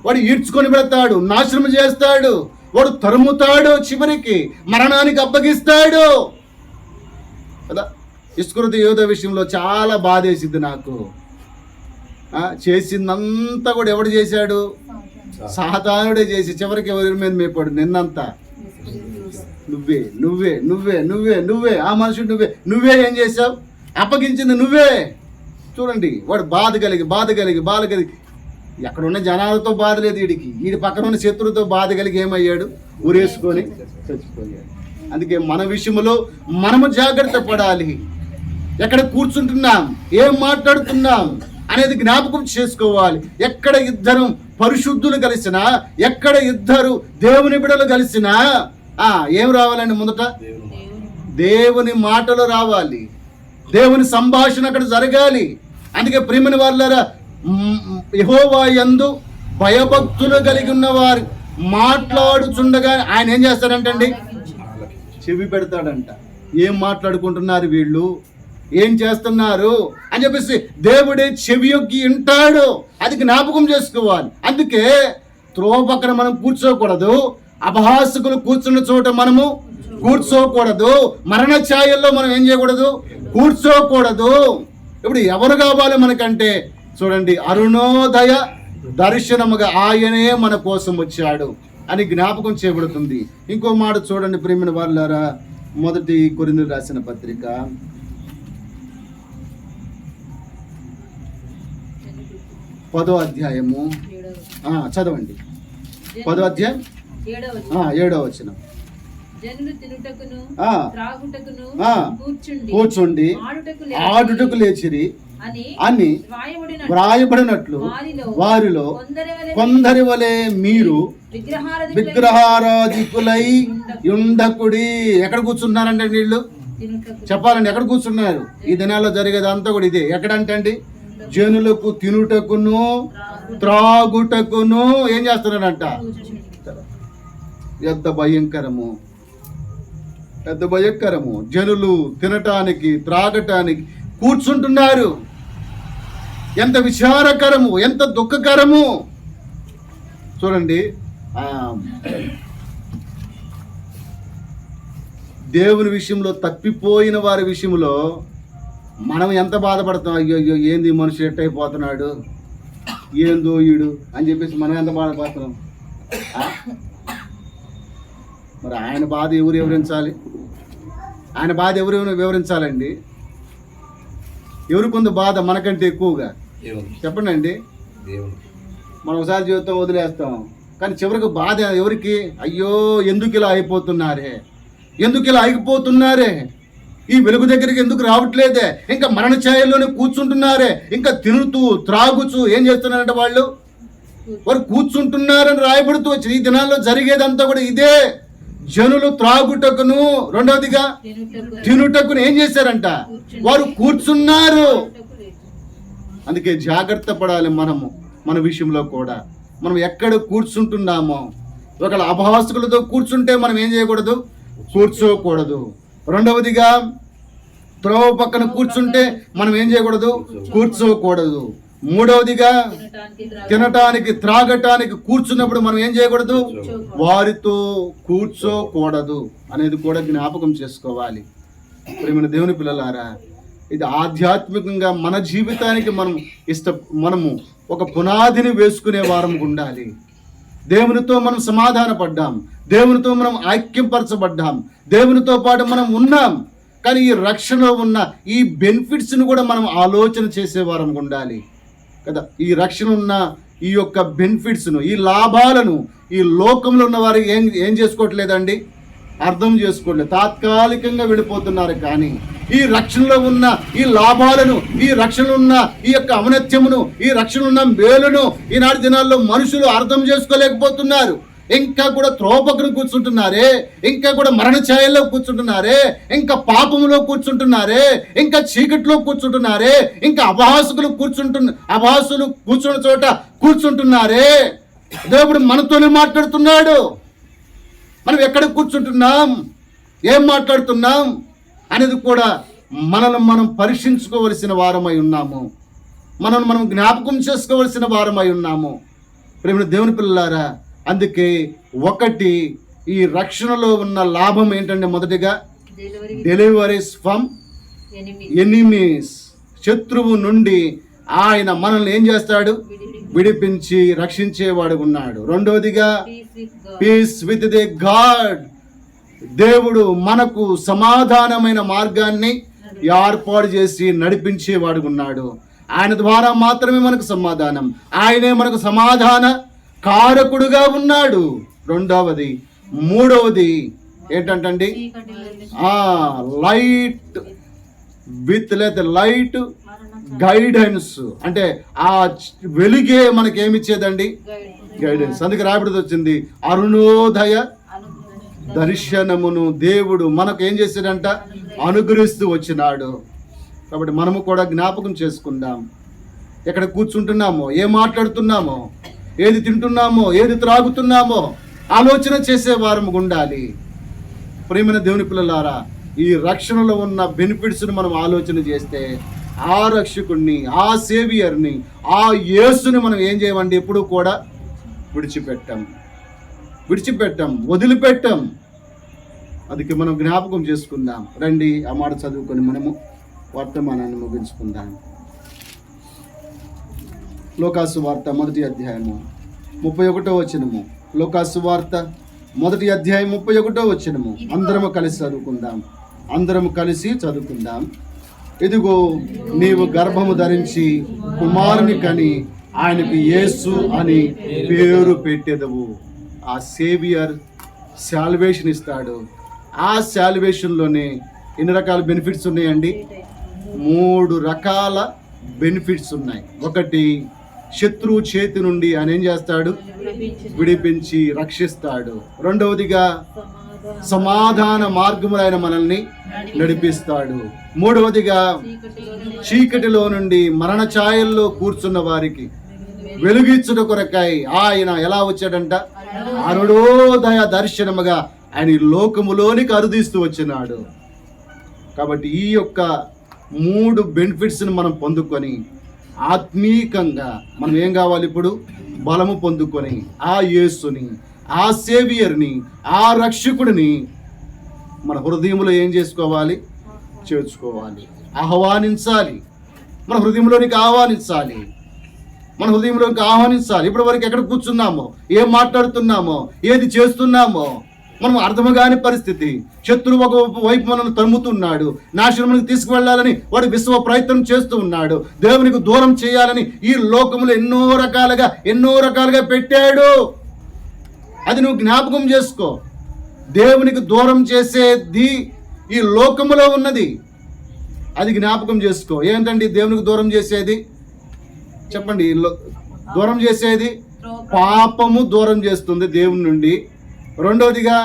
వాడు ఈడ్చుకొని పెడతాడు, నాశనం చేస్తాడు, వాడు తరుముతాడు, చివరికి మరణానికి అప్పగిస్తాడు కదా. ఇస్కరియోతు యోధ విషయంలో చాలా బాధేసింది నాకు. చేసిందంతా కూడా ఎవడు చేశాడు? సాతానుడే చేసి చివరికి ఎవరి మీద మేపాడు నిన్నంతా. నువ్వే నువ్వే నువ్వే నువ్వే నువ్వే ఆ మనుషుడు నువ్వే ఏం చేసావు? అప్పగించింది నువ్వే. చూడండి, వాడు బాధ కలిగి ఎక్కడ ఉన్న జనాలతో బాధ లేదు వీడికి, వీడి పక్కన ఉన్న శత్రువుతో బాధ కలిగి ఏమయ్యాడు? ఊరేసుకొని చచ్చిపోయాడు. అందుకే మన విషయంలో మనము జాగ్రత్త పడాలి. ఎక్కడ కూర్చుంటున్నాం, ఏం మాట్లాడుతున్నాం అనేది జ్ఞాపకం చేసుకోవాలి. ఎక్కడ ఇద్దరు పరిశుద్ధులు కలిసినా, ఎక్కడ ఇద్దరు దేవుని బిడ్డలు కలిసినా ఏం రావాలండి? ముందట దేవుని మాటలు రావాలి, దేవుని సంభాషణ అక్కడ జరగాలి. అందుకే ప్రియమైన వాళ్ళారా, యెహోవా యందు భయభక్తులు కలిగి ఉన్నవారు మాట్లాడుచుండగా ఆయన ఏం చేస్తాడంటండి? చెవి పెడతాడంట. ఏం మాట్లాడుకుంటున్నారు వీళ్ళు, ఏం చేస్తున్నారు అని చెప్పేసి దేవుడే చెవి యొగ్గి వింటాడు. అది జ్ఞాపకం చేసుకోవాలి. అందుకే త్రోవ పక్కన మనం కూర్చోకూడదు, అపహాసకులు కూర్చున్న చోట మనము కూర్చోకూడదు, మరణ ఛాయల్లో మనం ఏం చేయకూడదు? కూర్చోకూడదు. ఇప్పుడు ఎవరు కావాలి మనకంటే? చూడండి, అరుణోదయ దర్శనముగా ఆయనే మన కోసం వచ్చాడు అని జ్ఞాపకం చేయబడుతుంది. ఇంకో మాట చూడండి ప్రియమైన వారులారా, 1 కొరింథీయులకు రాసిన పత్రిక 10వ అధ్యాయము చదవండి. 10వ అధ్యాయం 7వ వచనం. కూర్చుండి ఆడుటకు లేచిరి అని వ్రాయబడినట్లు వారిలో కొందరి వలె మీరు విగ్రహారాధికులై ఉండకుడి. ఎక్కడ కూర్చున్నారంటే వీళ్ళు? చెప్పాలండి, ఎక్కడ కూర్చున్నారు? ఈ దినాల్లో జరిగేదంతా కూడా ఇదే. ఎక్కడంటే అండి, జనులకు తినుటకును త్రాగుటకును ఏం చేస్తున్నారంట? ఎంత భయంకరము, పెద్ద భయంకరము. జనులు తినటానికి త్రాగటానికి కూర్చుంటున్నారు. ఎంత విచారకరము, ఎంత దుఃఖకరము. చూడండి, దేవుని విషయంలో తప్పిపోయిన వారి విషయంలో మనం ఎంత బాధపడతాం. అయ్యో ఏంది మనుషులు ఎట్టయిపోతున్నాడు, ఏందో ఈడు అని చెప్పేసి మనం ఎంత బాధపడుతున్నాం. మరి ఆయన బాధ ఎవరు వివరించాలి? ఆయన బాధ ఎవరు వివరించాలండి? ఎవరికి ఉంది బాధ మనకంటే ఎక్కువగా? చెప్పండి అండి. మనం ఒకసారి జీవితం వదిలేస్తాం, కానీ చివరికి బాధ ఎవరికి? అయ్యో ఎందుకు ఇలా అయిపోతున్నారే, ఎందుకు ఇలా అయిపోతున్నారే, ఈ వెలుగు దగ్గరికి ఎందుకు రావట్లేదే, ఇంకా మరణ ఛాయల్లోనే కూర్చుంటున్నారే, ఇంకా తినుతూ త్రాగుచూ ఏం చేస్తున్నారంటే వారు కూర్చుంటున్నారని రాయబడుతూ వచ్చింది. ఈ దినాల్లో జరిగేదంతా కూడా ఇదే. జనులు త్రాగుటకును, రెండవదిగా తినుటకును ఏం చేశారంట? వారు కూర్చున్నారు. అందుకే జాగ్రత్త పడాలి మనము. మన విషయంలో కూడా మనం ఎక్కడ కూర్చుంటున్నామో, ఒకవేళ అపహాసకులతో కూర్చుంటే మనం ఏం చేయకూడదు? కూర్చోకూడదు. రెండవదిగా త్రోవ పక్కన కూర్చుంటే మనం ఏం చేయకూడదు? కూర్చోకూడదు. మూడవదిగా తినటానికి త్రాగటానికి కూర్చున్నప్పుడు మనం ఏం చేయకూడదు? వారితో కూర్చోకూడదు అనేది కూడా జ్ఞాపకం చేసుకోవాలి. ప్రియమైన దేవుని పిల్లలారా, ఇది ఆధ్యాత్మికంగా మన జీవితానికి మనము ఒక పునాదిని వేసుకునే వారం ఉండాలి. దేవునితో మనం సమాధాన పడ్డాం, దేవునితో మనం ఐక్యంపరచబడ్డాం, దేవునితో పాటు మనం ఉన్నాం. కానీ ఈ రక్షణలో ఉన్న ఈ బెనిఫిట్స్ని కూడా మనం ఆలోచన చేసే వారం ఉండాలి కదా. ఈ రక్షణ ఉన్న ఈ యొక్క బెనిఫిట్స్ను, ఈ లాభాలను ఈ లోకంలో ఉన్న వారు ఏం చేసుకోవట్లేదండి? అర్థం చేసుకోవట్లేదు. తాత్కాలికంగా వెళ్ళిపోతున్నారు. కానీ ఈ రక్షణలో ఉన్న ఈ లాభాలను, ఈ రక్షణలో ఉన్న ఈ యొక్క ఔన్నత్యమును, ఈ రక్షణ ఉన్న మేలును ఈనాటి దినాల్లో మనుషులు అర్థం చేసుకోలేకపోతున్నారు. ఇంకా కూడా త్రోపకును కూర్చుంటున్నారే, ఇంకా కూడా మరణ ఛాయల్లో కూర్చుంటున్నారే, ఇంకా పాపములో కూర్చుంటున్నారే, ఇంకా చీకట్లో కూర్చుంటున్నారే, ఇంకా అపహాసులు కూర్చున్న చోట కూర్చుంటున్నారే. దేవుడు మనతోనే మాట్లాడుతున్నాడు. మనం ఎక్కడ కూర్చుంటున్నాం, ఏం మాట్లాడుతున్నాం అనేది కూడా మనం పరీక్షించుకోవలసిన వారమై ఉన్నాము. మనం జ్ఞాపకం చేసుకోవలసిన వారమై ఉన్నాము. ప్రేమ దేవుని పిల్లలారా, అందుకే ఈ రక్షణలో ఉన్న లాభం ఏంటంటే, మొదటిగా డెలివరీస్ ఫ్రమ్ ఎనిమీస్, శత్రువు నుండి ఆయన మనల్ని ఏం చేస్తాడు? విడిపించి రక్షించేవాడు ఉన్నాడు. రెండవదిగా పీస్ విత్ ది గాడ్, దేవుడు మనకు సమాధానమైన మార్గాన్ని ఏర్పాటు చేసి నడిపించేవాడు ఉన్నాడు. ఆయన ద్వారా మాత్రమే మనకు సమాధానం, ఆయనే మనకు సమాధాన కారకుడుగా ఉన్నాడు. మూడవది ఏంటంటండి? లైట్ విత్ లైట్ గైడెన్స్, అంటే ఆ వెలుగే మనకి ఏమిచ్చేదండి? గైడెన్స్. అందుకే రాబడి వచ్చింది, అరుణోదయ దర్శనమును దేవుడు మనకు ఏం చేశాడంట? అనుగ్రహిస్తూ వచ్చినాడు. కాబట్టి మనము కూడా జ్ఞాపకం చేసుకుందాం. ఎక్కడ కూర్చుంటున్నామో, ఏం మాట్లాడుతున్నామో, ఏది తింటున్నామో, ఏది త్రాగుతున్నామో ఆలోచన చేసే వారం ఉండాలి. ప్రియమైన దేవుని పిల్లలారా, ఈ రక్షణలో ఉన్న బెనిఫిట్స్ను మనం ఆలోచన చేస్తే ఆ రక్షకుడిని, ఆ సేవియర్ని, ఆ యేసుని మనం ఏం చేయమండి? ఎప్పుడు కూడా విడిచిపెట్టాం, వదిలిపెట్టాం. అందుకే మనం జ్ఞాపకం చేసుకుందాం. రండి ఆ మాట చదువుకొని మనము వర్తమానాన్ని ముగించుకుందాం. లోకాసు వార్త 1వ అధ్యాయము 31వ వచనము. లోకాసు వార్త 1వ అధ్యాయం 31వ వచనము. అందరము కలిసి చదువుకుందాం. ఇదిగో నీవు గర్భము ధరించి కుమారుని కని ఆయనకు యేసు అని పేరు పెట్టెదవు. ఆ సేవియర్ శాల్వేషన్ ఇస్తాడు. ఆ శాల్వేషన్లోనే ఎన్ని రకాల బెనిఫిట్స్ ఉన్నాయండి? 3 రకాల బెనిఫిట్స్ ఉన్నాయి. ఒకటి, శత్రువు చేతి నుండి ఆయన ఏం చేస్తాడు? విడిపించి రక్షిస్తాడు. రెండవదిగా సమాధాన మార్గములో ఆయన మనల్ని నడిపిస్తాడు. మూడవదిగా చీకటిలో నుండి మరణ ఛాయల్లో కూర్చున్న వారికి వెలుగిచ్చుట కొరకై ఆయన ఎలా వచ్చాడంట? అరుణోదయ దర్శనముగా ఆయన ఈ లోకములోనికి అరుదిస్తూ వచ్చినాడు. కాబట్టి ఈ యొక్క 3 బెనిఫిట్స్ని మనం పొందుకొని ఆత్మీకంగా మనం ఏం కావాలి? ఇప్పుడు బలము పొందుకొని ఆ యేసుని, ఆ సేవియర్ని, ఆ రక్షకుడిని మన హృదయంలో ఏం చేసుకోవాలి? చేర్చుకోవాలి, ఆహ్వానించాలి. మన హృదయంలోనికి ఆహ్వానించాలి. ఇప్పటి వరకు ఎక్కడ కూర్చున్నామో, ఏం మాట్లాడుతున్నామో, ఏది చేస్తున్నామో మనం అర్థము కాని పరిస్థితి. శత్రువు ఒక వైపు మనల్ని తరుముతున్నాడు, నాశనమునికి తీసుకువెళ్ళాలని వాడు విశ్వ ప్రయత్నం చేస్తూ ఉన్నాడు. దేవునికి దూరం చేయాలని ఈ లోకములు ఎన్నో రకాలుగా పెట్టాడు. అది నువ్వు జ్ఞాపకం చేసుకో. దేవునికి దూరం చేసేది ఈ లోకములో ఉన్నది, అది జ్ఞాపకం చేసుకో. ఏంటండి దేవునికి దూరం చేసేది? చెప్పండి. దూరం చేసేది పాపము దూరం చేస్తుంది దేవుని నుండి. రెండవదిగా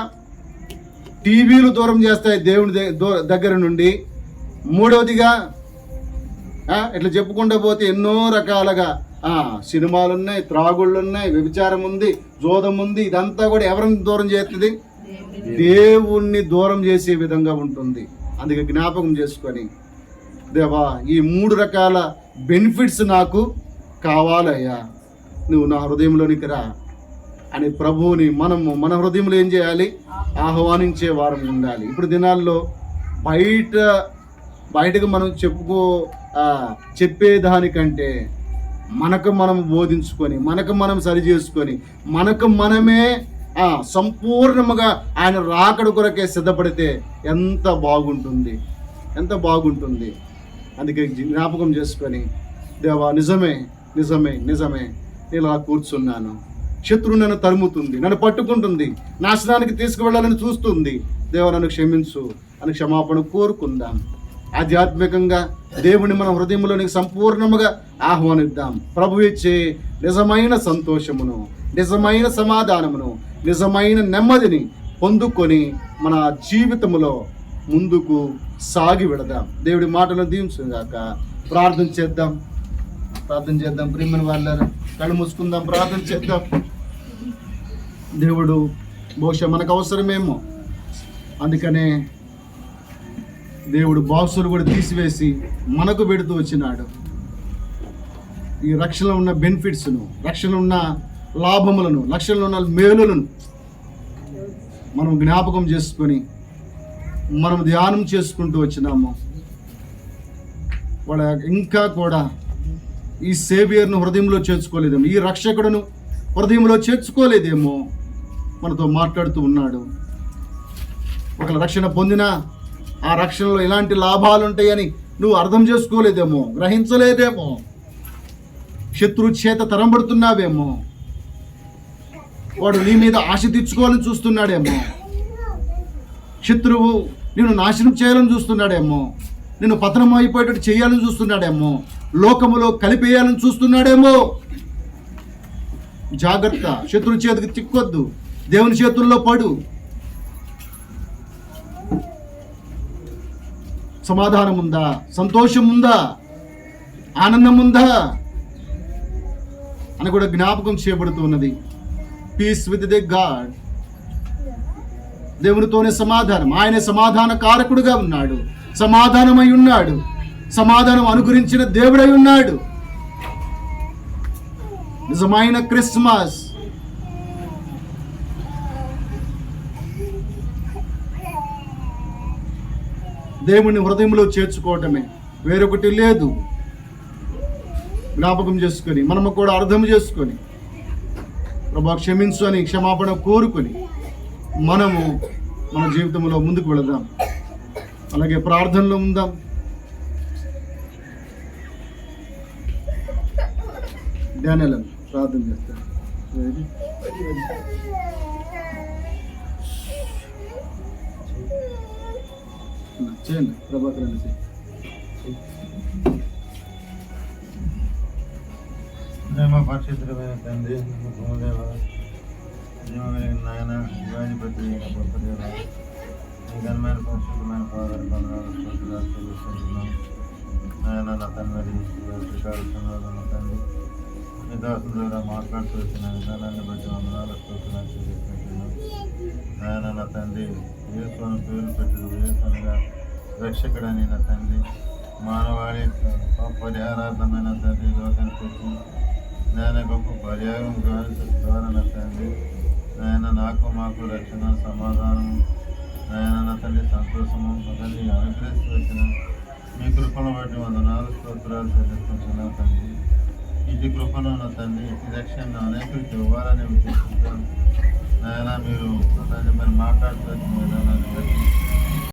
టీవీలు దూరం చేస్తాయి దేవుని దగ్గర నుండి. మూడవదిగా ఇట్లా చెప్పుకుంటూ పోతే ఎన్నో రకాలుగా సినిమాలు ఉన్నాయి, త్రాగుళ్ళు ఉన్నాయి, వ్యభిచారం ఉంది, జోదం ఉంది. ఇదంతా కూడా ఎవరిని దూరం చేస్తుంది? దేవుణ్ణి దూరం చేసే విధంగా ఉంటుంది. అందుకే జ్ఞాపకం చేసుకొని దేవా ఈ 3 రకాల బెనిఫిట్స్ నాకు కావాలయ్యా, నువ్వు నా హృదయంలోనికి రా అని ప్రభువుని మన హృదయంలో ఏం చేయాలి? ఆహ్వానించే వారం ఉండాలి. ఇప్పుడు దినాల్లో బయటకు మనం చెప్పేదానికంటే మనకు మనం బోధించుకొని, మనకు మనం సరి చేసుకొని, మనకు మనమే సంపూర్ణముగా ఆయన రాకడ కొరకే సిద్ధపడితే ఎంత బాగుంటుంది. అందుకే జ్ఞాపకం చేసుకొని, దేవా నిజమే నేను ఇలా కూర్చున్నాను, శత్రువు నన్ను తరుముతుంది, నన్ను పట్టుకుంటుంది, నాశనానికి తీసుకువెళ్ళాలని చూస్తుంది, దేవా నన్ను క్షమించు అని క్షమాపణ కోరుకుందాం. ఆధ్యాత్మికంగా దేవుని మన హృదయంలోనికి సంపూర్ణముగా ఆహ్వానిద్దాం. ప్రభు ఇచ్చే నిజమైన సంతోషమును, నిజమైన సమాధానమును, నిజమైన నెమ్మదిని పొందుకొని మన జీవితంలో ముందుకు సాగి వెళదాం. దేవుడి మాటలను దీవించుగాక. ప్రార్థన చేద్దాం. ప్రియమైన వాళ్ళ కళ్ళు మూసుకుందాం, ప్రార్థన చేద్దాం. దేవుడు బహుశా మనకు అవసరమేమో, అందుకనే దేవుడు బాక్సులు కూడా తీసివేసి మనకు పెడుతూ వచ్చినాడు. ఈ రక్షణలో ఉన్న బెనిఫిట్స్ను, రక్షణలో ఉన్న లాభములను, రక్షణలో ఉన్న మేలులను మనం జ్ఞాపకం చేసుకొని మనం ధ్యానం చేసుకుంటూ వచ్చినాము. వాడు ఇంకా కూడా ఈ సేవియర్ను హృదయంలో చేర్చుకోలేదేమో, ఈ రక్షకుడును హృదయంలో చేర్చుకోలేదేమో, మనతో మాట్లాడుతూ ఉన్నాడు. ఒకవేళ రక్షణ పొందినా ఆ రక్షణలో ఎలాంటి లాభాలు ఉంటాయని నువ్వు అర్థం చేసుకోలేదేమో, గ్రహించలేదేమో, శత్రువు చేత తరంబడుతున్నావేమో, వాడు నీ మీద ఆశ తీర్చుకోవాలని చూస్తున్నాడేమో, శత్రువు నిన్ను నాశనం చేయాలని చూస్తున్నాడేమో, నిన్ను పతనం అయిపోయేటట్టు చేయాలని చూస్తున్నాడేమో, లోకములో కలిపేయాలని చూస్తున్నాడేమో. జాగ్రత్త, శత్రువు చేతికి చిక్కొద్దు, దేవుని చేతుల్లో పడు. సమాధానం ఉందా? సంతోషం ఉందా? ఆనందం ఉందా అని కూడా జ్ఞాపకం చేయబడుతూ ఉన్నది. Peace with the God. దేవునితోనే సమాధానం. ఆయన సమాధాన కారకుడుగా ఉన్నాడు, సమాధానమై ఉన్నాడు, సమాధానం అనుగ్రహించిన దేవుడై ఉన్నాడు. నిజమైన క్రిస్మస్ దేవుని హృదయంలో చేర్చుకోవటమే, వేరొకటి లేదు. జ్ఞాపకం చేసుకొని మనము కూడా అర్థం చేసుకొని ప్రభా క్షమించు అని క్షమాపణ కోరుకొని మనము మన జీవితంలో ముందుకు వెళదాం. అలాగే ప్రార్థనలో ఉందాం. ధ్యానాలను ప్రార్థన చేస్తాం. చేయండి ప్రభాకర్ అనేసి. పరిశుద్ధమైన తండ్రి, భూమదేవ, జీవమైన నాయన, శివాధిపతి గొప్ప దేవ, ఈ ఘనమైన పరిశుద్ధమైన పాదాలు చెల్లిస్తున్నాం నాయన. నా తండ్రి శ్రీకాళ తండ్రి మీ దాసుల ద్వారా మాట్లాడుతూ వచ్చిన విధానాన్ని బట్టి వందనాలు స్తోత్రాలు చెల్లిస్తున్నాం నాయన. నా తండ్రి యేసును పేరు పెట్టడు, యేసునిగా రక్షకుడని నా తండ్రి, మానవాళి పరిహారార్థమైన తండ్రి లోకానికి వచ్చి నాయన గొప్ప పర్యాయం ద్వారా నా తండ్రి నాయన నాకు మాకు రక్షణ, సమాధానం నాయన నా తండ్రి, సంతోషము తండ్రి అనుగ్రహిస్తూ వచ్చిన మీ కృపను బట్టి వందనాలు స్తోత్రాలు చెల్లిస్తున్నాం తండ్రి. ఇటు కృపను నా తండ్రి, ఇటు రక్షణ అనేకులకి ఇవ్వాలని ఉద్దేశించాను నాయన. మీరు తండ్రి మరి మాట్లాడుతూ వచ్చిన విధానాన్ని బట్టి